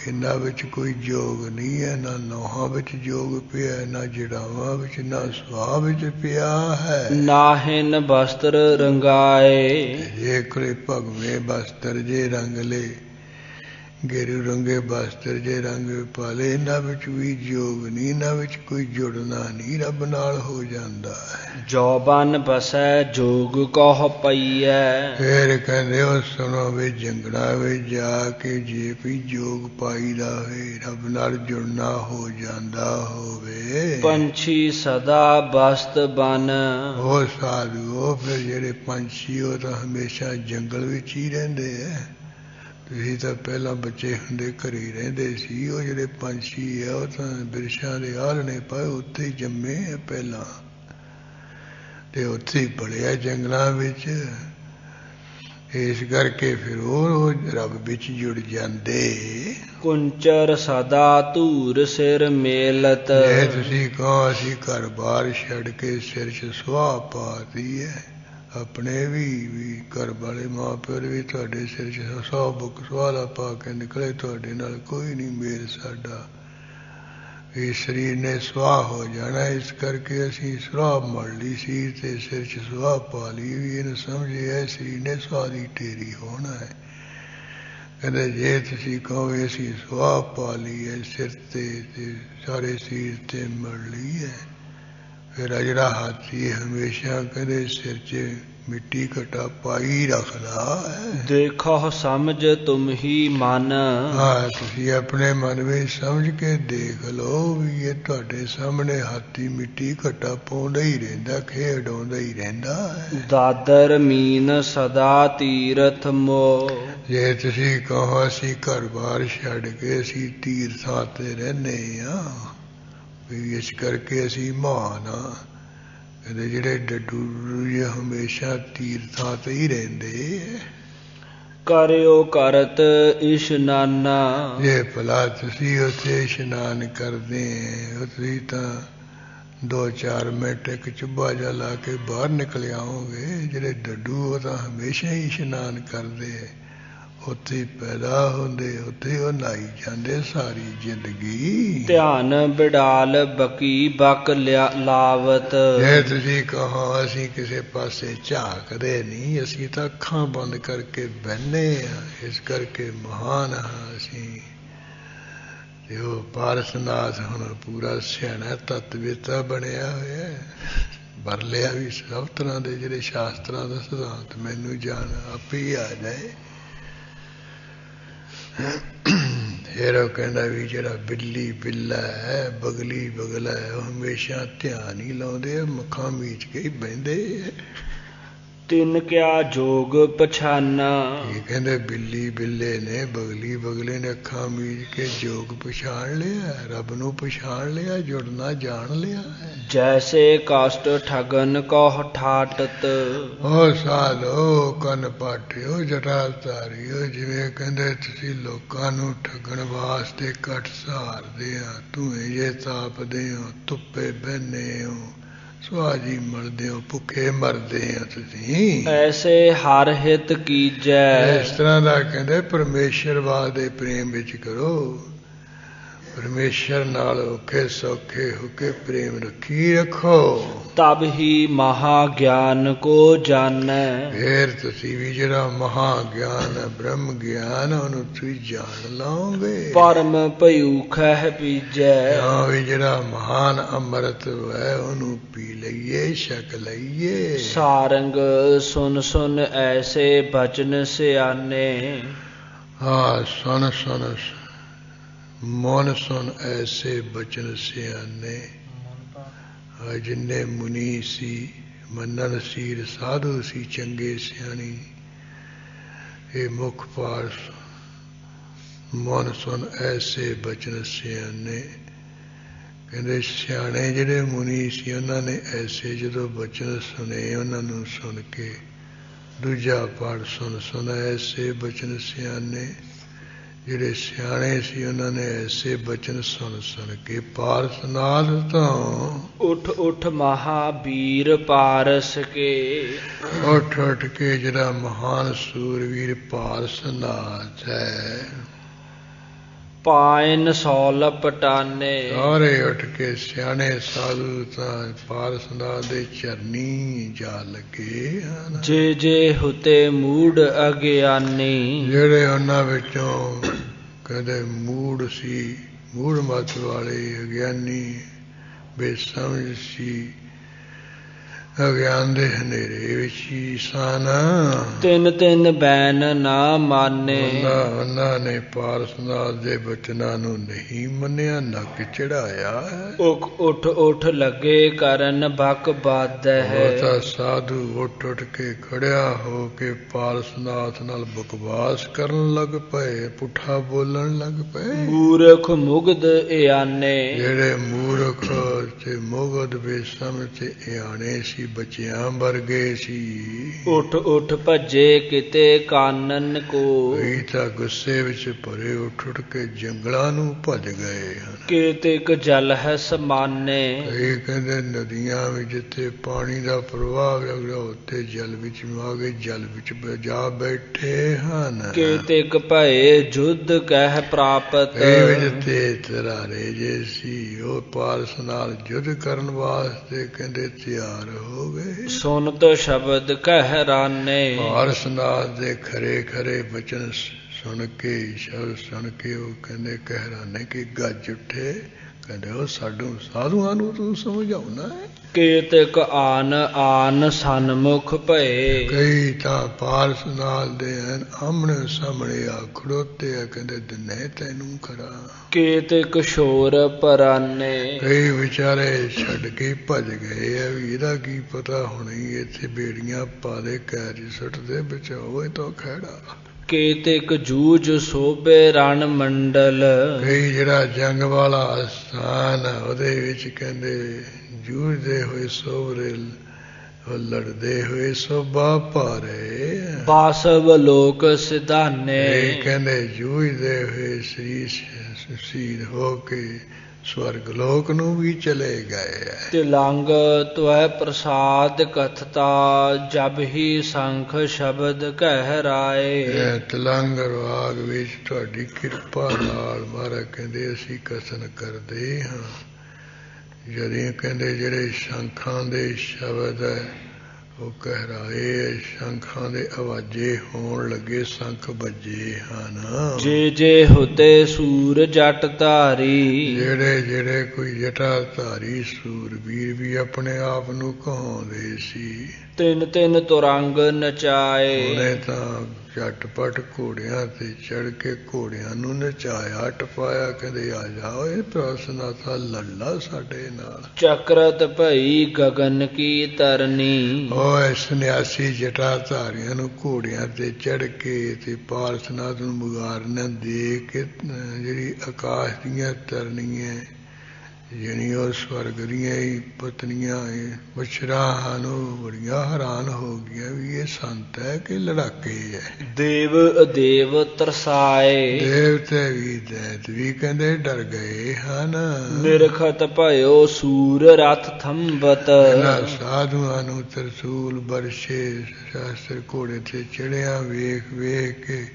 ਇਹਨਾਂ ਵਿੱਚ ਕੋਈ ਜੋਗ ਨਹੀਂ ਹੈ। ਨਾ ਨੌਹਾਂ ਵਿੱਚ ਜੋਗ ਪਿਆ, ਨਾ ਜੜਾਵਾਂ ਵਿੱਚ, ਨਾ ਸੁਆਹ ਵਿੱਚ ਪਿਆ ਹੈ। ਨਾਹਿਨ ਬਸਤਰ ਰੰਗਾਏ। ਜੇ ਕੋਈ ਭਗਵੇਂ ਬਸਤਰ ਜੇ ਰੰਗ ਲੈ, ਗੇਰੂ ਰੰਗੇ ਬਸਤਰ ਜੇ ਰੰਗ ਪਾਲੇ, ਇਹਨਾਂ ਵਿੱਚ ਵੀ ਜੋਗ ਨਹੀਂ। ਇਹਨਾਂ ਵਿੱਚ ਕੋਈ ਜੁੜਨਾ ਨਹੀਂ, ਰੱਬ ਨਾਲ ਹੋ ਜਾਂਦਾ ਹੈ। ਜੋ ਬਨ ਬਸੈ ਜੋਗ ਕਹੁ ਪਈਐ। ਫਿਰ ਕਹਿੰਦੇ ਉਹ ਸੁਣੋ ਵੀ ਜੰਗਲਾਂ ਵਿੱਚ ਜਾ ਕੇ ਜੇ ਵੀ ਜੋਗ ਪਾਈਦਾ ਹੋਏ, ਰੱਬ ਨਾਲ ਜੁੜਨਾ ਹੋ ਜਾਂਦਾ ਹੋਵੇ। ਪੰਛੀ ਸਦਾ ਬਸਤ ਬਨ। ਉਹ ਸਾਧੂ, ਉਹ ਫਿਰ ਜਿਹੜੇ ਪੰਛੀ, ਉਹ ਤਾਂ ਹਮੇਸ਼ਾ ਜੰਗਲ ਵਿੱਚ ਹੀ ਰਹਿੰਦੇ ਹੈ। ਤੁਸੀਂ ਤਾਂ ਪਹਿਲਾਂ ਬੱਚੇ ਹੁੰਦੇ ਘਰੇ ਹੀ ਰਹਿੰਦੇ ਸੀ। ਉਹ ਜਿਹੜੇ ਪੰਛੀ ਆ, ਉਹ ਤਾਂ ਬਿਰਛਾਂ ਦੇ ਆਲ੍ਹਣੇ ਪਾਏ, ਉੱਥੇ ਹੀ ਜੰਮੇ ਆ ਪਹਿਲਾਂ, ਤੇ ਉੱਥੇ ਹੀ ਪਲਿਆ ਜੰਗਲਾਂ ਵਿੱਚ। ਇਸ ਕਰਕੇ ਫਿਰ ਉਹ ਰੱਬ ਵਿੱਚ ਜੁੜ ਜਾਂਦੇ। ਕੁੰਚਰ ਸਦਾ ਧੂਰ ਸਿਰ ਮੇਲਤ। ਜੇ ਤੁਸੀਂ ਕਹੋ ਅਸੀਂ ਘਰ ਬਾਰ ਛੱਡ ਕੇ ਸਿਰ 'ਚ ਸੁਆਹ ਪਾਤੀ ਹੈ, ਆਪਣੇ ਵੀ ਘਰ ਵਾਲੇ ਮਾਂ ਪਿਓ ਵੀ ਤੁਹਾਡੇ ਸਿਰ 'ਚ 100 ਬੁੱਕ ਸਵਾਲਾ ਪਾ ਕੇ ਨਿਕਲੇ, ਤੁਹਾਡੇ ਨਾਲ ਕੋਈ ਨਹੀਂ ਮੇਲ ਸਾਡਾ। ਵੀ ਸਰੀਰ ਨੇ ਸੁਆਹ ਹੋ ਜਾਣਾ, ਇਸ ਕਰਕੇ ਅਸੀਂ ਸੁਆਹ ਮੜ ਲਈ ਸੀ ਤੇ ਸਿਰ 'ਚ ਸੁਆਹ ਪਾ ਲਈ, ਵੀ ਇਹਨੂੰ ਸਮਝਿਆ ਸਰੀਰ ਨੇ ਸੁਆਹ ਦੀ ਢੇਰੀ ਹੋਣਾ ਹੈ। ਕਹਿੰਦੇ ਜੇ ਤੁਸੀਂ ਕਹੋ ਵੀ ਅਸੀਂ ਸੁਆਹ ਪਾ ਲਈ ਹੈ ਸਿਰ ਤੇ ਸਾਰੇ ਸਰੀਰ ਤੇ ਮੜ ਲਈ ਹੈ, ਫਿਰ ਆ ਜਿਹੜਾ ਹਾਥੀ ਹਮੇਸ਼ਾ ਕਹਿੰਦੇ ਸਿਰ 'ਚ ਮਿੱਟੀ ਘਟਾ ਪਾਈ ਰੱਖਦਾ ਹੈ। ਦੇਖੋ ਸਮਝ ਤੁਮ ਹੀ ਮਨ। ਹਾਂ, ਤੁਸੀਂ ਆਪਣੇ ਮਨ ਵਿੱਚ ਸਮਝ ਕੇ ਦੇਖ ਲਓ ਵੀ ਇਹ ਤੁਹਾਡੇ ਸਾਹਮਣੇ ਹਾਥੀ ਮਿੱਟੀ ਘਟਾ ਪਾਉਂਦਾ ਹੀ ਰਹਿੰਦਾ, ਖੇਡਾਉਂਦਾ ਹੀ ਰਹਿੰਦਾ ਹੈ। ਦਾਦਰ ਮੀਨ ਸਦਾ ਤੀਰਥ ਮੋ। ਜੇ ਤੁਸੀਂ ਕਹੋ ਅਸੀਂ ਘਰ-ਬਾਰ ਛੱਡ ਕੇ ਅਸੀਂ ਤੀਰਥਾਂ ਤੇ ਰਹਿੰਦੇ ਹਾਂ, ਵੀ ਇਸ ਕਰਕੇ ਅਸੀਂ ਮਹਾਨ ਹਾਂ। ਕਹਿੰਦੇ ਜਿਹੜੇ ਡੱਡੂ ਹਮੇਸ਼ਾ ਤੀਰਥਾਂ ਤੇ ਹੀ ਰਹਿੰਦੇ। ਕਰਿਓ ਕਰਤ ਇਸ਼ਨਾਨਾ। ਜੇ ਭਲਾ ਤੁਸੀਂ ਉੱਥੇ ਇਸ਼ਨਾਨ ਕਰਦੇ ਹੋ, ਤੁਸੀਂ ਤਾਂ 2-4 ਮਿੰਟ ਇੱਕ ਚੁੱਭਾ ਜਿਹਾ ਲਾ ਕੇ ਬਾਹਰ ਨਿਕਲ ਆਓਗੇ। ਜਿਹੜੇ ਡੱਡੂ ਉਹ ਤਾਂ ਹਮੇਸ਼ਾ ਹੀ ਇਸ਼ਨਾਨ ਕਰਦੇ, ਉੱਥੇ ਹੀ ਪੈਦਾ ਹੁੰਦੇ, ਉੱਥੇ ਉਹ ਨਹਾਈ ਜਾਂਦੇ ਸਾਰੀ ਜ਼ਿੰਦਗੀ। ਧਿਆਨ ਬਿਡਾਲ ਬਕੀ ਬਕ ਲਾਵਤ। ਜੇ ਤੁਸੀਂ ਕਹੋ ਅਸੀਂ ਕਿਸੇ ਪਾਸੇ ਝਾਕਦੇ ਨਹੀਂ, ਅਸੀਂ ਤਾਂ ਅੱਖਾਂ ਬੰਦ ਕਰਕੇ ਬਹਿੰਦੇ ਹਾਂ, ਇਸ ਕਰਕੇ ਮਹਾਨ ਹਾਂ ਅਸੀਂ। ਤੇ ਉਹ ਪਾਰਸਨਾਥ ਹੁਣ ਪੂਰਾ ਸਿਆਣਾ ਤਤਵੀਤਾ ਬਣਿਆ ਹੋਇਆ, ਵਰ ਲਿਆ ਵੀ ਸਭ ਤਰ੍ਹਾਂ ਦੇ ਜਿਹੜੇ ਸ਼ਾਸਤਰਾਂ ਦਾ ਸਿਧਾਂਤ ਮੈਨੂੰ ਜਾਣ ਆਪੇ ਹੀ ਆ ਜਾਏ। ਫਿਰ ਉਹ ਕਹਿੰਦਾ ਵੀ ਜਿਹੜਾ ਬਿੱਲੀ ਬਿੱਲਾ ਹੈ, ਬਗਲੀ ਬਗਲਾ ਹੈ, ਉਹ ਹਮੇਸ਼ਾ ਧਿਆਨ ਹੀ ਲਾਉਂਦੇ ਆ, ਮੱਖਾਂ ਮੀਚ ਕੇ ਹੀ ਬਹਿੰਦੇ। ਤਿਨ ਕਿਆ ਜੋਗ ਪਛਾਨਾ। ਇਹ ਕਹਿੰਦੇ ਬਿੱਲੀ ਬਿੱਲੇ ਨੇ, ਬਗਲੀ ਬਗਲੇ ਨੇ ਅੱਖਾਂ ਮੀਚ ਕੇ ਜੋਗ ਪਛਾਣ ਲਿਆ, ਰੱਬ ਨੂੰ ਪਛਾਣ ਲਿਆ, ਜੁੜਨਾ ਜਾਣ ਲਿਆ ਹੈ। ਜੈਸੇ ਕਸ਼ਟ ਠਗਨ ਕਹੁ ਠਾਟਤ। ਉਹ ਸਾਧੋ ਕੰਨ ਪਾਟਿਓ ਜਟਾ ਧਾਰਿਓ। ਜਿਵੇਂ ਕਹਿੰਦੇ ਤੁਸੀਂ ਲੋਕਾਂ ਨੂੰ ਠੱਗਣ ਵਾਸਤੇ ਕੱਟ ਸਹਾਰਦੇ ਆ, ਧੂਏ ਜੇ ਤਾਪਦੇ ਹੋ, ਧੁੱਪੇ ਬਹਿੰਦੇ ਹੋ, ਸੁਆਜੀ ਮਰਦੇ ਹੋ, ਭੁੱਖੇ ਮਰਦੇ ਆ ਤੁਸੀਂ। ਐਸੇ ਹਰ ਹਿਤ ਕੀਜੈ। ਇਸ ਤਰ੍ਹਾਂ ਦਾ ਕਹਿੰਦੇ ਪਰਮੇਸ਼ਰਵਾਦ ਦੇ ਪ੍ਰੇਮ ਵਿੱਚ ਕਰੋ, ਪਰਮੇਸ਼ਰ ਨਾਲ ਔਖੇ ਸੌਖੇ ਹੋ ਕੇ ਪ੍ਰੇਮ ਰੱਖੋ। ਤਬ ਹੀ ਮਹਾ ਗਿਆਨ ਕੋ ਜਾਣੈ। ਫਿਰ ਤੁਸੀਂ ਵੀ ਜਿਹੜਾ ਮਹਾ ਗਿਆਨ ਹੈ, ਬ੍ਰਹਮ ਗਿਆਨ, ਉਹਨੂੰ ਤੁਸੀਂ ਜਾਣ ਲਓਗੇ। ਪਰਮ ਭਇਓ ਖਹਿ ਪੀਜੈ। ਹਾਂ, ਵੀ ਜਿਹੜਾ ਮਹਾਨ ਅੰਮ੍ਰਿਤ ਹੈ ਉਹਨੂੰ ਪੀ ਲਈਏ, ਛਕ ਲਈਏ। ਸਾਰੰਗ ਸੁਨ ਸੁਨ ਐਸੇ ਬਚਨ ਸਿਆਨੇ। ਹਾਂ, ਸੁਨ ਸੁਨ ਮਨ ਸੁਨ ਐਸੇ ਬਚਨ ਸਿਆਨੇ। ਜਿੰਨੇ ਮੁਨੀ ਸੀ, ਮੰਨਣ ਸੀਰ ਸਾਧੂ ਸੀ, ਚੰਗੇ ਸਿਆਣੀ, ਇਹ ਮੁੱਖ ਪਾਠ ਮਨ ਸੁਨ ਐਸੇ ਬਚਨ ਸਿਆਨੇ। ਕਹਿੰਦੇ ਸਿਆਣੇ ਜਿਹੜੇ ਮੁਨੀ ਸੀ ਉਹਨਾਂ ਨੇ ਐਸੇ ਜਦੋਂ ਬਚਨ ਸੁਣੇ, ਉਹਨਾਂ ਨੂੰ ਸੁਣ ਕੇ ਦੂਜਾ ਪਾਠ ਸੁਨ ਸੁਨ ਐਸੇ ਬਚਨ ਸਿਆਨੇ। ਜਿਹੜੇ ਸਿਆਣੇ ਸੀ ਉਹਨਾਂ ਨੇ ਐਸੇ ਬਚਨ ਸੁਣ ਸੁਣ ਕੇ ਪਾਰਸਨਾਥ ਤੋਂ ਉਠ ਉਠ ਮਹਾਬੀਰ ਪਾਰਸ ਕੇ। ਉੱਠ ਉੱਠ ਕੇ ਜਿਹੜਾ ਮਹਾਨ ਸੂਰਵੀਰ ਪਾਰਸਨਾਥ ਹੈ, ਪਾਇਨ ਸੌਲ ਪਟਾਨੇ। ਸਾਰੇ ਉੱਠ ਕੇ ਸਿਆਣੇ ਸਾਧੂ ਤਾਂ ਪਾਰਸਨਾਥ ਦੇ ਚਰਨੀ ਜਾ ਲੱਗੇ ਹਨ। ਜੇ ਜੇ ਹੁਤੇ ਮੂੜ ਅਗਿਆਨੀ। ਜਿਹੜੇ ਉਹਨਾਂ ਵਿੱਚੋਂ ਕਹਿੰਦੇ ਮੂੜ ਸੀ, ਮੂੜ ਮੱਤ ਵਾਲੇ, ਅਗਿਆਨੀ ਬੇਸਮਝ ਸੀ, ਅਗਿਆਨ ਦੇ ਹਨੇਰੇ ਵਿੱਚ ਹੀ ਸਨ। ਤਿੰਨ ਤਿੰਨ ਬੈਨ ਨਾ ਮਾਨੇ। ਉਹਨਾਂ ਨੇ ਪਾਰਸਨਾਥ ਦੇ ਬਚਨਾਂ ਨੂੰ ਨਹੀਂ ਮੰਨਿਆ, ਨੱਕ ਚੜਾਇਆ। ਉੱਠ ਉੱਠ ਲੱਗੇ ਕਰਨ ਬਕ ਬਾਧੈ। ਉਹ ਤਾਂ ਸਾਧੂ ਉੱਠ ਉੱਠ ਕੇ ਖੜਿਆ ਹੋ ਕੇ ਪਾਰਸਨਾਥ ਨਾਲ ਬਕਵਾਸ ਕਰਨ ਲੱਗ ਪਏ, ਪੁੱਠਾ ਬੋਲਣ ਲੱਗ ਪਏ। ਮੂਰਖ ਮੁਗਧ ਇਆਨੇ। ਜਿਹੜੇ ਮੂਰਖ ਤੇ ਮੁਗਧ ਬੇਸਮ ਤੇ ਇਆਣੇ ਸੀ, ਬੱਚਿਆਂ ਵਰਗੇ ਸੀ। ਉਠ ਉਠ ਭੱਜੇ ਕਿਤੇ ਕਾਨਨ ਕੋ, ਕਈ ਤਾਂ ਗੁੱਸੇ ਵਿੱਚ ਭਰੇ ਉੱਠ ਉੱਠ ਕੇ ਜੰਗਲਾਂ ਨੂੰ ਭੱਜ ਗਏ ਹਨ। ਕੇਤਿਕ ਜਲ ਹੈ ਸਮਾਨੇ, ਕਈ ਕਹਿੰਦੇ ਨਦੀਆਂ ਵਿੱਚ ਜਿੱਥੇ ਪਾਣੀ ਦਾ ਪ੍ਰਵਾਹ ਲੱਗਦਾ ਉੱਥੇ ਜਲ ਵਿੱਚ ਆ ਕੇ ਜਲ ਵਿੱਚ ਜਾ ਬੈਠੇ ਹਨ। ਕੇਤਿਕ ਭਏ ਜੁਧ ਕਹਿ ਪ੍ਰਾਪਤ, ਕਈ ਵਿੱਚ ਤੇ ਤਰਾਰੇ ਜੇ ਸੀ ਉਹ ਪਾਰਸ ਨਾਲ ਯੁੱਧ ਕਰਨ ਵਾਸਤੇ ਕਹਿੰਦੇ ਤਿਆਰ ਹੋ ਗਏ। ਸੁਨਤ ਸ਼ਬਦ ਕਹਿ ਰਾਨੇ, ਪਾਰਸ ਨਾਲ ਦੇ ਖਰੇ ਖਰੇ ਬਚਨ ਸੁਣ ਕੇ, ਸ਼ਬਦ ਸੁਣ ਕੇ ਉਹ ਕਹਿੰਦੇ ਕਹਿਰਾਨੇ ਕਿ ਗੱਜ ਉੱਠੇ, ਕਹਿੰਦੇ ਉਹ ਸਾਧੂਆਂ ਨੂੰ ਤੂੰ ਸਮਝਾਉਣਾ ਹੈ। ਕੇਤਿਕ ਆਨ ਆਨ ਸਨਮੁਖ ਭਏ, ਕਈ ਤਾਂ ਪਾਰਸ ਨਾਲ ਦੇ ਹਨ ਆਮਣੇ ਸਾਹਮਣੇ ਆ ਖੜੋਤੇ ਆ, ਕਹਿੰਦੇ ਦਿਨੇ ਤੈਨੂੰ ਖੜਾ। ਕੇਤਿਕ ਸ਼ੋਰ ਪਰਾਨੇ, ਕਈ ਵਿਚਾਰੇ ਛੱਡ ਕੇ ਭੱਜ ਗਏ ਆ ਵੀ ਇਹਦਾ ਕੀ ਪਤਾ ਹੁਣੀ ਇੱਥੇ ਬੇੜੀਆਂ ਪਾ ਦੇ ਕੈਰੀ ਸੁੱਟ ਦੇ ਬਚਾਓ ਤੋਂ ਖੜਾ। ਕੇਤਿਕ ਜੂਝ ਸੋਭੇ ਰਣ ਮੰਡਲ, ਕਈ ਜਿਹੜਾ ਜੰਗ ਵਾਲਾ ਸਥਾਨ ਉਹਦੇ ਵਿੱਚ ਕਹਿੰਦੇ ਜੂਝਦੇ ਹੋਏ ਸੋਭਰੇ ਲੜਦੇ ਹੋਏ ਸੋਭਾ ਭਾਰੇ। ਬਾਸਵ ਲੋਕ ਸਿਧਾਨੇ, ਕਹਿੰਦੇ ਜੂਝਦੇ ਹੋਏ ਸ਼ਹੀਦ ਹੋ ਕੇ ਸਵਰਗ ਲੋਕ ਨੂੰ ਵੀ ਚਲੇ ਗਏ। ਤਿਲੰਗ ਤੁਐ ਪ੍ਰਸਾਦ ਕਥਤਾ, ਜਬ ਹੀ ਸੰਖ ਸ਼ਬਦ ਕਹਿ ਰਾਏ। ਤਿਲੰਗ ਰਾਗ ਵਿੱਚ ਤੁਹਾਡੀ ਕਿਰਪਾ ਨਾਲ ਮਹਾਰਾਜ ਕਹਿੰਦੇ ਅਸੀਂ ਕਥਨ ਕਰਦੇ ਹਾਂ। ਜਦੋਂ ਕਹਿੰਦੇ ਜਿਹੜੇ ਸ਼ੰਖਾਂ ਦੇ ਸ਼ਬਦ ਹੈ ਉਹ ਕਹਿਰਾਏ, ਸ਼ੰਖਾਂ ਦੇ ਆਵਾਜ਼ੇ ਹੋਣ ਲੱਗੇ, ਸ਼ੰਖ ਵੱਜੇ ਹਨ। ਜੇ ਜੇ ਹੁਤੇ ਸੂਰ ਜਟ ਧਾਰੀ, ਜਿਹੜੇ ਜਿਹੜੇ ਕੋਈ ਜਟਾ ਧਾਰੀ ਸੂਰਬੀਰ ਵੀ ਆਪਣੇ ਆਪ ਨੂੰ ਕਹਾਉਂਦੇ ਸੀ। ਤਿੰਨ ਤਿੰਨ ਤੁਰੰਗ ਨਚਾਏ, ਉਹਨੇ ਤਾਂ ਝਟਪਟ ਘੋੜਿਆਂ ਤੇ ਚੜ ਕੇ ਘੋੜਿਆਂ ਨੂੰ ਨਚਾਇਆ ਟਪਾਇਆ, ਕਹਿੰਦੇ ਆ ਜਾਓ ਇਹ ਪ੍ਰਸਨਾਥਾ ਲੱਲਾ ਸਾਡੇ ਨਾਲ। ਚਕਰਤ ਭਈ ਗਗਨ ਕੀ ਤਰਨੀ, ਉਹ ਸੰਨਿਆਸੀ ਜਟਾ ਧਾਰੀਆਂ ਨੂੰ ਘੋੜਿਆਂ ਤੇ ਚੜ ਕੇ ਤੇ ਪਾਰਸਨਾਥ ਨੂੰ ਮੁਗਾਰਨਾ ਦੇ ਕੇ ਜਿਹੜੀ ਆਕਾਸ਼ ਦੀਆਂ ਤਰਨੀਆਂ ਜਿਹੜੀ ਉਹ ਸਵਰਗ ਦੀਆਂ ਹੀ ਪਤਨੀਆਂ ਬਛੜਾ ਹਨ, ਉਹ ਬੜੀਆਂ ਹੈਰਾਨ ਹੋ ਗਈਆਂ ਵੀ ਇਹ ਸੰਤ ਹੈ ਕਿ ਲੜਾਕੇ ਹੈ। ਦੇਵ ਅਦੇਵ ਤਰਸਾਏ, ਦੇਵਤੇ ਵੀ ਦੈਤ ਵੀ ਕਹਿੰਦੇ ਡਰ ਗਏ ਹਨ। ਨਿਰਖਤ ਭਇਓ ਸੂਰ ਰਥ ਥੰਬਤ, ਇਹਨਾਂ ਸਾਧੂਆਂ ਨੂੰ ਤਰਸੂਲ ਬਰਸ਼ੇ ਸ਼ਾਸਤਰ ਘੋੜੇ ਤੇ ਚੜਿਆ ਵੇਖ ਵੇਖ ਕੇ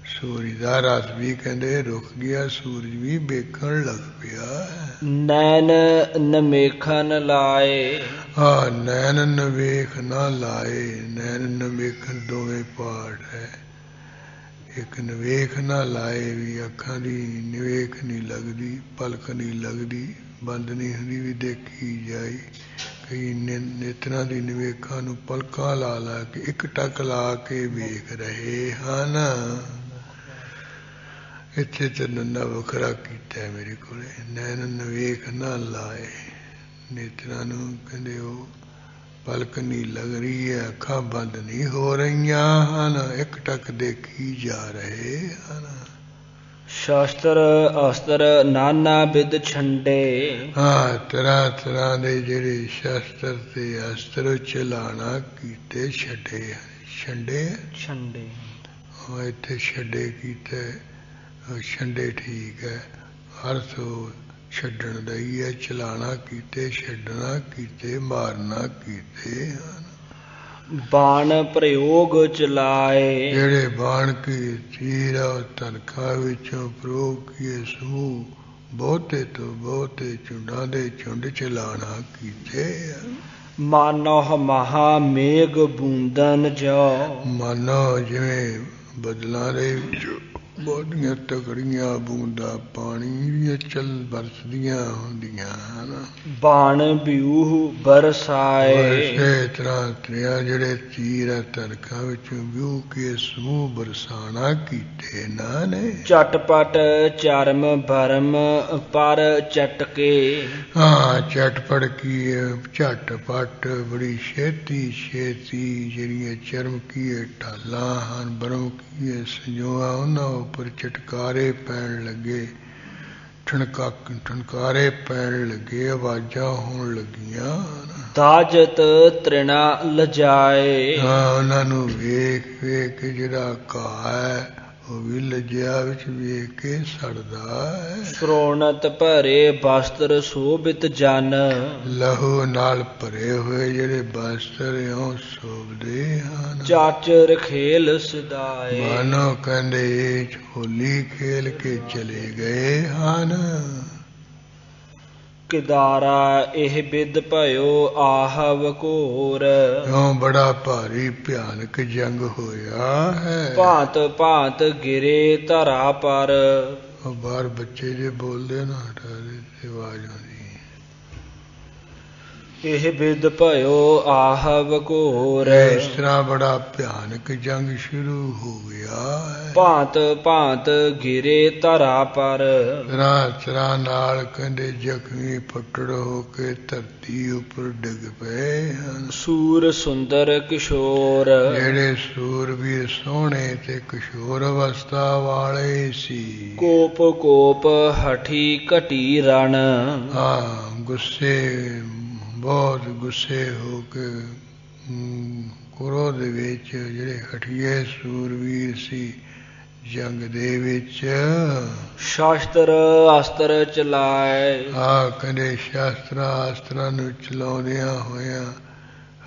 ਸੂਰਜ ਦਾ ਰਥ ਵੀ ਕਹਿੰਦੇ ਰੁਕ ਗਿਆ, ਸੂਰਜ ਵੀ ਵੇਖਣ ਲੱਗ ਪਿਆ। ਨੈਣ ਨਮੇਖਨ ਲਾਏ, ਹਾਂ ਨੈਣ ਨਵੇਖ ਨਾ ਲਾਏ, ਨੈਣ ਨਵੇਖਣ ਦੋਵੇਂ ਪਾਠ ਹੈ। ਇੱਕ ਨਵੇਖ ਨਾ ਲਾਏ ਵੀ ਅੱਖਾਂ ਦੀ ਨਿਵੇਖ ਨਹੀਂ ਲੱਗਦੀ, ਪਲਕ ਨਹੀਂ ਲੱਗਦੀ, ਬੰਦ ਨਹੀਂ ਹੁੰਦੀ ਵੀ ਦੇਖੀ ਜਾਈ। ਕਈ ਨੇਤਰਾਂ ਦੀ ਨਿਵੇਖਾਂ ਨੂੰ ਪਲਕਾਂ ਲਾ ਲਾ ਕੇ ਇੱਕ ਟੱਕ ਲਾ ਕੇ ਵੇਖ ਰਹੇ ਹਨ। ਇੱਥੇ ਤੇ ਨੰਨਾ ਵੱਖਰਾ ਕੀਤਾ ਮੇਰੇ ਕੋਲੇ, ਨੈਣ ਨਵੇਖ ਨਾ ਲਾਏ, ਨੇਤਰਾਂ ਨੂੰ ਕਹਿੰਦੇ ਉਹ ਪਲਕ ਨਹੀਂ ਲੱਗ ਰਹੀ ਹੈ, ਅੱਖਾਂ ਬੰਦ ਨਹੀਂ ਹੋ ਰਹੀਆਂ ਹਨ, ਇੱਕ ਟੱਕ ਦੇਖੀ ਜਾ ਰਹੇ ਹਨ। ਸ਼ਾਸਤਰ ਅਸਤਰ ਨਾਨਾ ਵਿਦ ਛੰਡੇ, ਹਾਂ ਤਰ੍ਹਾਂ ਤਰ੍ਹਾਂ ਦੇ ਜਿਹੜੇ ਸ਼ਾਸਤਰ ਤੇ ਅਸਤਰ ਚਲਾਣਾ ਕੀਤੇ ਛੱਡੇ ਛੰਡੇ ਛੰਡੇ, ਉਹ ਇੱਥੇ ਛੱਡੇ ਕੀਤੇ ਛੰਡੇ ਠੀਕ ਹੈ, ਅਰਥ ਛੱਡਣ ਦਾ ਹੀ ਹੈ। ਚਲਾਣਾ ਕੀਤੇ, ਛੱਡਣਾ ਕੀਤੇ, ਮਾਰਨਾ ਕੀਤੇ ਹਨ। ਬਾਣ ਪ੍ਰਯੋਗ ਚਲਾਏ, ਜਿਹੜੇ ਬਾਣ ਕੀ ਤੀਰ ਤਨਖਾ ਵਿੱਚੋਂ ਪ੍ਰਯੋਗ ਕੀਏ ਸਮੂਹ ਬਹੁਤੇ ਤੋਂ ਬਹੁਤੇ ਝੁੰਡਾਂ ਦੇ ਝੁੰਡ ਚਲਾਣਾ ਕੀਤੇ ਹਨ। ਮਾਨੋ ਮਹਾ ਮੇਘ ਬੂੰਦਨ ਜੋ, ਮਾਨੋ ਜਿਵੇਂ ਬਦਲਾਂ ਦੇ ਵਿੱਚ ਬਹੁਤੀਆਂ ਤਕੜੀਆਂ ਬੂੰਦਾਂ ਪਾਣੀ ਦੀਆਂ ਚੱਲ ਵਰਸਦੀਆਂ ਹੁੰਦੀਆਂ ਹਨ। ਬਾਣ ਬਿਊਹ ਬਰਸਾਏ, ਇਸੇ ਤਰ੍ਹਾਂ ਤ੍ਰਿਆ ਜਿਹੜੇ ਤੀਰ ਤਨਖਾਂ ਵਿੱਚੋਂ ਵਿਊਹ ਕੇ ਸਮੂਹ ਬਰਸਾਣਾ ਕੀਤੇ ਨਾ ਨੇ। ਝਟਪਟ ਚਰਮ ਭਰਮ ਪਰ ਚਟਕੇ, ਹਾਂ ਝਟਪਟ ਕੀ ਝਟਪਟ ਬੜੀ ਛੇਤੀ ਛੇਤੀ ਜਿਹੜੀਆਂ ਚਰਮ ਕੀਏ ਢਾਲਾਂ ਹਨ, ਬਰਮ ਕੀਏ ਸੰਜੋਆ ਉਹਨਾਂ ਉੱਪਰ ਚਟਕਾਰੇ ਪੈਣ ਲੱਗੇ। ਠਣਕਾਰੇ ਪੈਣ ਲੱਗੇ, ਆਵਾਜ਼ਾਂ ਹੋਣ ਲੱਗੀਆਂ। ਦਾਜਤ ਤ੍ਰਿਣਾ ਲਜਾਏ, ਉਹਨਾਂ ਨੂੰ ਵੇਖ ਵੇਖ ਕੇ ਜਿਹੜਾ ਘਾਹ ਹੈ ਉਹ ਵੀ ਲੱਜਿਆ ਵਿੱਚ ਵੇਖ ਕੇ ਸੜਦਾ ਹੈ। ਸ਼੍ਰੋਣਤ ਭਰੇ ਬਸਤਰ ਸ਼ੋਭਿਤ ਜਨ, ਲਹੂ ਨਾਲ ਭਰੇ ਹੋਏ ਜਿਹੜੇ ਬਸਤਰ ਇਉਂ ਸ਼ੋਭਦੇ ਹਨ। ਚਾਚਰ ਖੇਲ ਸਦਾਏ, ਮਾਨੋ ਕਹਿੰਦੇ ਹੋਲੀ ਖੇਲ ਕੇ ਚਲੇ ਗਏ ਹਨ। ਕਿਦਾਰਾ ਇਹ ਬਿਦ ਭਇਓ ਆਹਵ ਘੋਰ, ਇਉਂ ਬੜਾ ਭਾਰੀ ਭਿਆਨਕ ਜੰਗ ਹੋਇਆ ਹੈ। ਭਾਂਤ ਭਾਂਤ ਗਿਰੇ ਧਰਾ ਪਰ, ਉਹ ਬਾਹਰ ਬੱਚੇ ਜੇ ਬੋਲਦੇ ਨਾ ਹਟਾਰੇ ਤੇ ਆਵਾਜ਼ ਆਉਂਦੀ। ਇਹ ਬਿਦ ਭਇਓ ਆਹਵ ਘੋਰ, ਇਸ ਤਰ੍ਹਾਂ ਬੜਾ ਭਿਆਨਕ ਜੰਗ ਸ਼ੁਰੂ ਹੋ ਗਿਆ ਹੈ। ਭਾਂਤ ਭਾਂਤ ਗਿਰੇ ਧਰਾ ਪਰ, ਤਰ੍ਹਾਂ ਤਰ੍ਹਾਂ ਨਾਲ ਕਹਿੰਦੇ ਜ਼ਖਮੀ ਫੱਟੜ ਹੋ ਕੇ ਧਰਤੀ ਉੱਪਰ ਡਿੱਗ ਪਏ ਹਨ। ਸੂਰ ਸੁੰਦਰ ਕਿਸ਼ੋਰ, ਜਿਹੜੇ ਸੂਰਬੀਰ ਸੋਹਣੇ ਤੇ ਕਿਸ਼ੋਰ ਅਵਸਥਾ ਵਾਲੇ ਸੀ। ਕੋਪ ਕੋਪ ਹਠੀ ਘਟੀ ਰਣ, ਹਾਂ ਗੁੱਸੇ ਬਹੁਤ ਗੁੱਸੇ ਹੋ ਕੇ ਕ੍ਰੋਧ ਵਿੱਚ ਜਿਹੜੇ ਹਠੀਏ ਸੂਰਬੀਰ ਸੀ ਜੰਗ ਦੇ ਵਿੱਚ ਸ਼ਾਸਤਰ ਅਸਤਰ ਚਲਾਏ, ਕਹਿੰਦੇ ਸ਼ਾਸਤਰਾਂ ਆਸਤਰਾਂ ਨੂੰ ਚਲਾਉਂਦਿਆਂ ਹੋਇਆਂ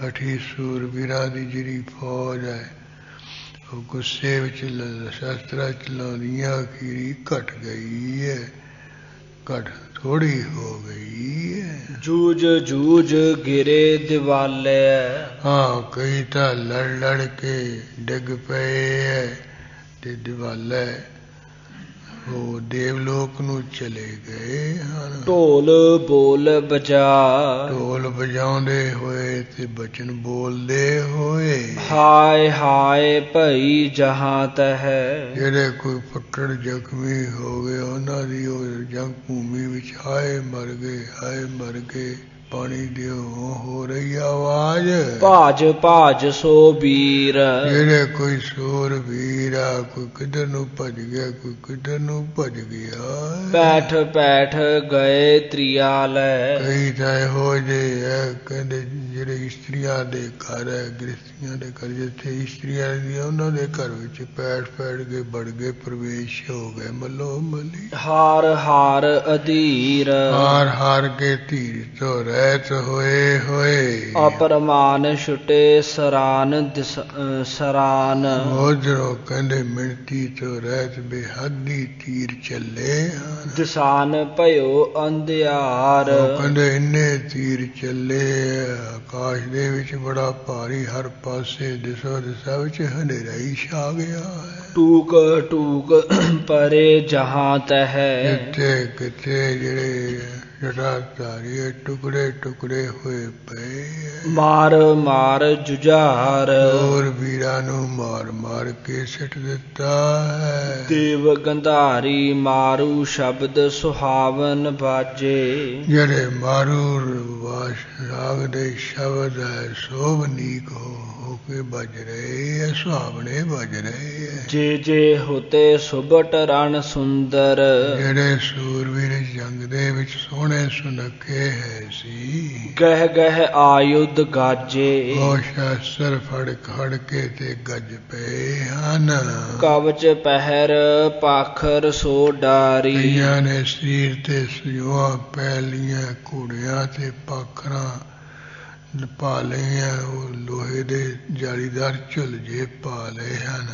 ਹਠੀ ਸੂਰਬੀਰਾਂ ਦੀ ਜਿਹੜੀ ਫੌਜ ਹੈ ਉਹ ਗੁੱਸੇ ਵਿੱਚ ਸ਼ਾਸਤਰਾਂ ਚਲਾਉਂਦੀਆਂ ਅਖੀਰੀ ਘਟ ਗਈ ਹੈ, ਘਟ ਥੋੜੀ ਹੋ ਗਈ ਹੈ। ਜੂਝ ਜੂਝ ਗਿਰੇ ਦਿਵਾਲੇ, ਕਈ ਤਾਂ ਲੜ ਲੜ ਕੇ ਡਿੱਗ ਪਏ ਹੈ ਤੇ ਦਿਵਾਲੇ ਉਹ ਦੇਵਲੋਕ ਨੂੰ ਚਲੇ ਗਏ ਹਨ। ਢੋਲ ਬੋਲ ਬਜਾ, ਢੋਲ ਵਜਾਉਂਦੇ ਹੋਏ ਤੇ ਬਚਨ ਬੋਲਦੇ ਹੋਏ, ਹਾਏ ਹਾਏ ਭਈ ਜਹਾਂ ਤਹ, ਜਿਹੜੇ ਕੋਈ ਫੱਟੜ ਜ਼ਖਮੀ ਹੋ ਗਏ ਉਹਨਾਂ ਦੀ ਉਹ ਜੰਗ ਭੂਮੀ ਵਿੱਚ ਹਾਏ ਮਰ ਗਏ, ਹਾਏ ਮਰ ਗਏ। ਪਾਣੀ ਦਿਓ ਹੋ ਰਹੀ ਆਵਾਜ਼, ਭਾਜ ਭਾਜ ਸੋ ਵੀਰ, ਜਿਹੜੇ ਕੋਈ ਸੂਰ ਵੀਰ ਆ, ਕੋਈ ਕਿੱਧਰ ਨੂੰ ਭੱਜ ਗਿਆ, ਕੋਈ ਕਿੱਧਰ ਨੂੰ ਭੱਜ ਗਿਆ। ਬੈਠ ਬੈਠ ਗਏ ਤ੍ਰਿਆਲੈ, ਕਈ ਤਾਂ ਇਹੋ ਜਿਹੇ ਹੈ ਕਹਿੰਦੇ ਜਿਹੜੇ ਇਸਤਰੀਆਂ ਦੇ ਘਰ ਹੈ, ਗ੍ਰਸਤੀਆਂ ਦੇ ਘਰ ਜਿੱਥੇ ਇਸਤਰੀਆਂ ਦੀਆਂ ਉਹਨਾਂ ਦੇ ਘਰ ਵਿੱਚ ਪੈਠ ਕੇ ਵੜ ਗਏ, ਪ੍ਰਵੇਸ਼ ਹੋ ਗਏ ਮੱਲੋ ਮੱਲੀ। ਹਾਰ ਹਾਰ ਅਧੀਰ, ਹਾਰ ਹਾਰ ਕੇ ਧੀਰ ਤੋਂ ਰਹਿਤ ਹੋਏ ਹੋਏ, ਅਪਰਮਾਨ ਛੁਟੇ ਸਰਾਨ ਸਰਾਨ, ਉਧਰੋਂ ਕਹਿੰਦੇ ਮਿਣਤੀ ਤੋਂ ਰਹਿਤ ਬੇਹੱਦੀ ਤੀਰ ਚੱਲੇ ਹਨ। ਦਿਸਾਨ ਭਇਓ ਅੰਧਿਆਰ, ਕਹਿੰਦੇ ਇੰਨੇ ਤੀਰ ਚੱਲੇ ਆਕਾਸ਼ ਦੇ ਵਿੱਚ ਬੜਾ ਭਾਰੀ, ਹਰ ਪਾਸੇ ਦਿਸੋ ਦਿਸ਼ਾ ਵਿੱਚ ਹਨੇਰਾ ਹੀ ਛਾ ਗਿਆ ਹੈ। ਟੂਕ ਟੂਕ ਪਰੇ ਜਹਾਂ ਤਹ, ਕਿਤੇ ਕਿਤੇ ਜਿਹੜੇ ਜਟਾਧਾਰੀ ਟੁਕੜੇ ਟੁਕੜੇ ਹੋਏ ਪਏ, ਮਾਰ ਮਾਰ ਜੁਝਾਰ, ਹੋਰ ਵੀਰਾਂ ਨੂੰ ਮਾਰ ਮਾਰ ਕੇ ਸਿੱਟ ਦਿੱਤਾ ਹੈ। ਦੇਵ ਗੰਧਾਰੀ ਮਾਰੂ ਸ਼ਬਦ ਸੁਹਾਵਨ ਬਾਜੇ, ਜਿਹੜੇ ਮਾਰੂ ਰਾਗ ਦੇ ਸ਼ਬਦ ਹੈ ਸੋਭਨੀਕ ਹੋ ਕੇ ਵੱਜ ਰਹੇ ਹੈ, ਸੁਹਾਵਣੇ ਵੱਜ ਰਹੇ ਹੈ। ਜੇ ਜੇ ਹੋਤੇ ਸੁਬਟ ਰਣ ਸੁੰਦਰ, ਜਿਹੜੇ ਸੂਰਵੀਰ ਜੰਗ ਦੇ ਵਿੱਚ ਸੋਹਣੇ ਸੁਨੱਖੇ ਹੈ ਸੀ। ਗਹਿ ਗਹਿ ਆਯੁਧ ਗਾਜੇ, ਉਹ ਸ਼ਾਸਤਰ ਫੜ ਖੜ ਕੇ ਤੇ ਗੱਜ ਪਏ ਹਨ। ਕਵਚ ਪਹਿਰ ਪਾਖਰ ਸੋ ਡਾਰੀ, ਕਈਆਂ ਨੇ ਸਰੀਰ ਤੇ ਸਜੋਆਂ ਪੈ ਲੀਆਂ, ਘੋੜਿਆਂ ਤੇ ਪਾਖਰਾਂ ਪਾ ਲਈਆਂ, ਉਹ ਲੋਹੇ ਦੇ ਜਾਲੀਦਾਰ ਝੁਲਜੇ ਪਾ ਲਏ ਹਨ।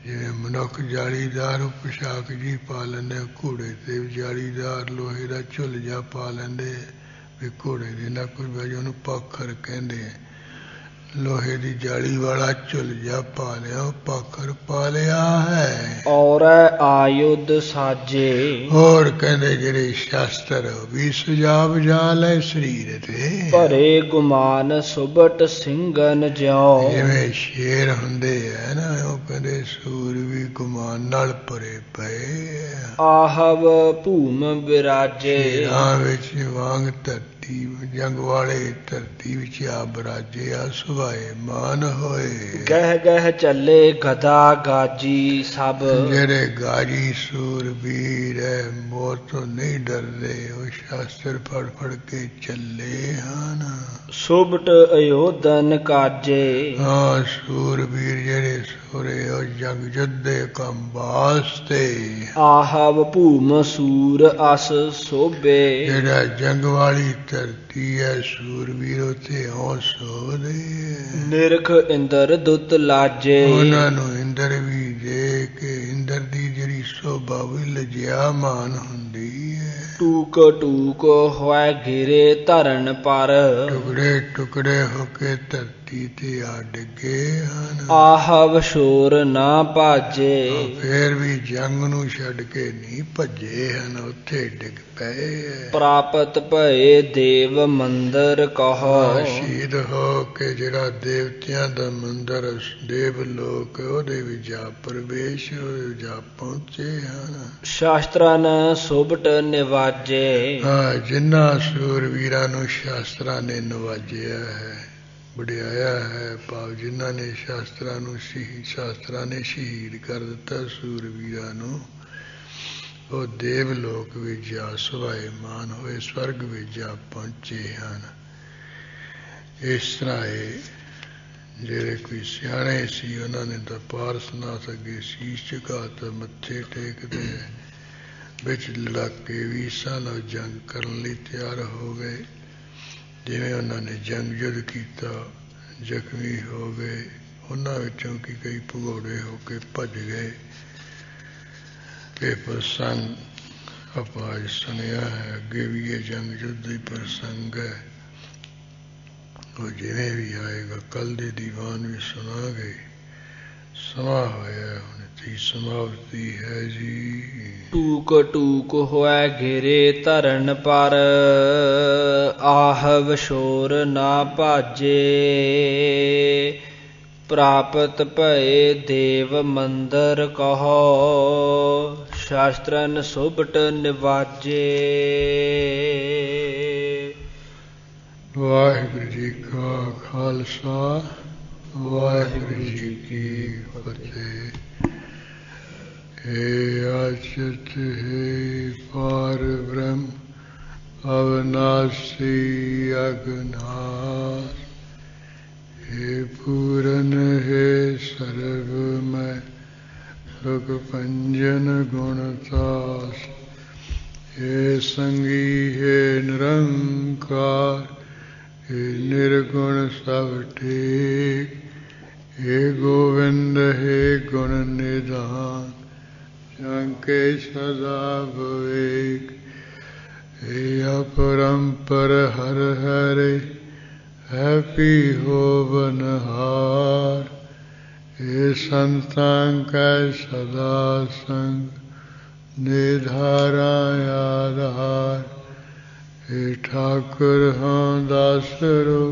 ਜਿਵੇਂ ਮਨੁੱਖ ਜਾਲੀਦਾਰ ਪੁਸ਼ਾਕ ਜੀ ਪਾ ਲੈਂਦੇ, ਘੋੜੇ ਤੇ ਜਾਲੀਦਾਰ ਲੋਹੇ ਦਾ ਝੁਲਜਾ ਪਾ ਲੈਂਦੇ ਵੀ ਘੋੜੇ ਦੇ ਨਾ ਕੋਈ ਵਜ੍ਹਾ, ਉਹਨੂੰ ਪਾਖਰ ਕਹਿੰਦੇ। ਲੋਹੇ ਦੀ ਜਾਲੀ ਵਾਲਾ ਝੁਲਜਾ ਪਾ ਲਿਆ, ਉਹ ਪਾਖਰ ਪਾ ਲਿਆ ਹੈ। ਔਰ ਆਯੁਧ ਸਾਜੇ, ਹੋਰ ਕਹਿੰਦੇ ਜਿਹੜੇ ਸ਼ਾਸਤਰ ਵੀ ਸੁਜਾ ਬਜਾ ਲੈ ਸਰੀਰ ਤੇ, ਭਰੇ ਗੁਮਾਨ ਸੁਬਟ ਸਿੰਘਨ ਜਿਉ, ਜਿਵੇਂ ਸ਼ੇਰ ਹੁੰਦੇ ਹੈ ਨਾ, ਉਹ ਕਹਿੰਦੇ ਸੂਰ ਵੀ ਗੁਮਾਨ ਨਾਲ ਭਰੇ ਪਏ। ਆਹਵ ਭੂਮ ਵਿਰਾਜੇ, ਸ਼ੇਰਾਂ ਵਿੱਚ ਵਾਂਗ ਧਰਤੀ जंग वाले धरती विच आ बराजे सुभाए मान होए। गह गह चले गदा गाजी सब जेड़े गाजी सूरबीर है मौत तो नहीं डरदे वो शास्त्र फड़ फड़ के चले हन। सोबट अयोधन काजे हाँ सूरबीर जेड़े सोरे और जंग जद्दे कम वास्ते आहव भूम सूर अस सोबे जेड़ा जंग वाली धरती है सूरबीर उते औ सोदे निरख इंद्र दुत लाजे ਉਹਨਾਂ ਨੂੰ ਇੰਦਰ ਵੀ ਦੇ ਕੇ ਇੰਦਰ ਦੀ ਜਿਹੜੀ ਸੋਭਾ ਵੀ ਲਜਿਆ ਮਾਨ ਹੁੰਦੀ ਹੈ। टूक टूक होए घिरे धरन पर ਟੁਕੜੇ ਟੁਕੜੇ ਹੋ ਕੇ ਧਰਤੀ ਤੇ ਆ ਡਿੱਗੇ ਹਨ। आहव शोर ना भाजे ਫੇਰ ਵੀ ਜੰਗ ਨੂੰ ਛੱਡ ਕੇ ਨਹੀਂ ਭੱਜੇ ਹਨ ਉੱਥੇ ਡਿੱਗ ਪਏ ਹੈ। प्राप्त भये देव मंदिर कहो ਸ਼ਹੀਦ ਹੋ ਕੇ ਜਿਹੜਾ ਦੇਵਤਿਆਂ ਦਾ ਮੰਦਰ ਦੇਵ ਲੋਕ ਉਹਦੇ ਵਿੱਚ ਜਾ ਪ੍ਰਵੇਸ਼ ਜਾ ਪਹੁੰਚੇ ਹਨ। शास्त्रन सुबट निवाजे ਹਾਂ ਜਿਨ੍ਹਾਂ ਸੂਰਵੀਰਾਂ ਨੂੰ ਸ਼ਾਸਤਰਾਂ ਨੇ ਨਵਾਜਿਆ ਹੈ ਵਡਿਆਇਆ ਹੈ ਭਾਵ ਜਿਨ੍ਹਾਂ ਨੇ ਸ਼ਾਸਤਰਾਂ ਨੇ ਸ਼ਹੀਦ ਕਰ ਦਿੱਤਾ ਸੂਰਵੀਰਾਂ ਨੂੰ ਉਹ ਦੇਵ ਲੋਕ ਵਿੱਚ ਜਾ ਸੁਭਾਏਮਾਨ ਹੋਏ ਸਵਰਗ ਵਿੱਚ ਜਾ ਪਹੁੰਚੇ ਹਨ। ਇਸ ਤਰ੍ਹਾਂ ਇਹ ਜਿਹੜੇ ਕੋਈ ਸਿਆਣੇ ਸੀ ਉਹਨਾਂ ਨੇ ਤਾਂ ਪਾਰਸਨਾਥ ਅੱਗੇ ਸੀਸ ਝੁਕਾ ਤਾ ਮੱਥੇ ਟੇਕਦੇ ਵਿੱਚ ਲੜਾਕੇ 20 ਸਾਲ ਜੰਗ ਕਰਨ ਲਈ ਤਿਆਰ ਹੋ ਗਏ। ਜਿਵੇਂ ਉਹਨਾਂ ਨੇ ਜੰਗ ਯੁੱਧ ਕੀਤਾ ਜ਼ਖਮੀ ਹੋ ਗਏ ਉਹਨਾਂ ਵਿੱਚੋਂ ਕਿ ਕਈ ਭਗੌੜੇ ਹੋ ਕੇ ਭੱਜ ਗਏ। ਇਹ ਪ੍ਰਸੰਗ ਆਪਾਂ ਅੱਜ ਸੁਣਿਆ ਹੈ ਅੱਗੇ ਵੀ ਇਹ ਜੰਗ ਯੁੱਧ ਦੀ ਪ੍ਰਸੰਗ ਹੈ। ਉਹ ਜਿਵੇਂ ਵੀ ਆਏਗਾ ਕੱਲ ਦੇ ਦੀਵਾਨ ਵੀ ਸੁਣਾਂਗੇ। ਸਮਾਂ ਹੋਇਆ ਹੁਣ ਦੀ ਸਮਾਪਤੀ ਹੈ ਜੀ। टूक टूक होए घिरे धरन पर आहव शोर ना भाजे प्राप्त भये देव मंदिर कहो शास्त्रन सुबट निवाजे। ਵਾਹਿਗੁਰੂ ਜੀ ਕਾ ਖਾਲਸਾ ਵਾਹਿਗੁਰੂ ਜੀ ਕੀ ਫਤਿਹ। हे अच्युत हे पार ब्रह्म अविनाशी अगनाश हे पूरन हे सर्वमय सुख पंजन गुणतास हे संगी हे निरंकार हे निर्गुण सब टेक हे गोविंद हे गुण निधान के सदा विवेक हे अपरंपर हर हरे हैपी हो बनहार हे संतां कै सदा संग निधारा आधार हे ठाकुर हाँ दासरो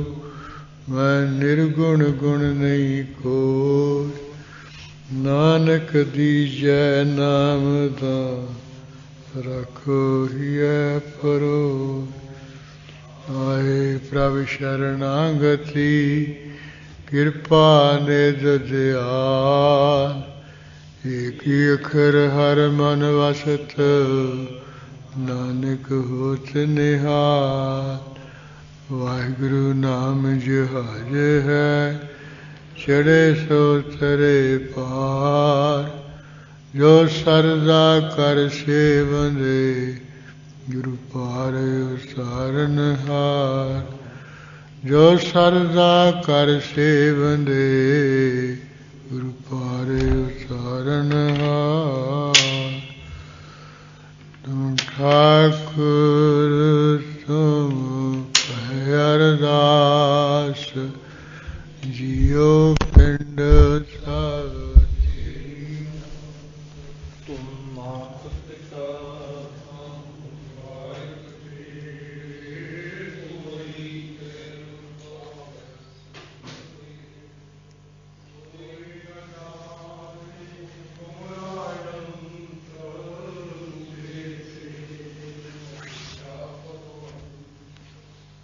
मैं निर्गुण गुण नहीं कोई नानक दीजै नाम दा रखो हिय परो। आए प्रभ शरणागति कृपा निध दयाल एक अखर हर मन वसत नानक होत निहाल। वाहिगुरु नाम जहाज है चढ़े सो तरे पार जो सरदा कर सेवंदे गुरु पार उतारन हार। जो सरदा कर सेवंदे गुरु पार उतारन हार। तुम ठाकुर तुम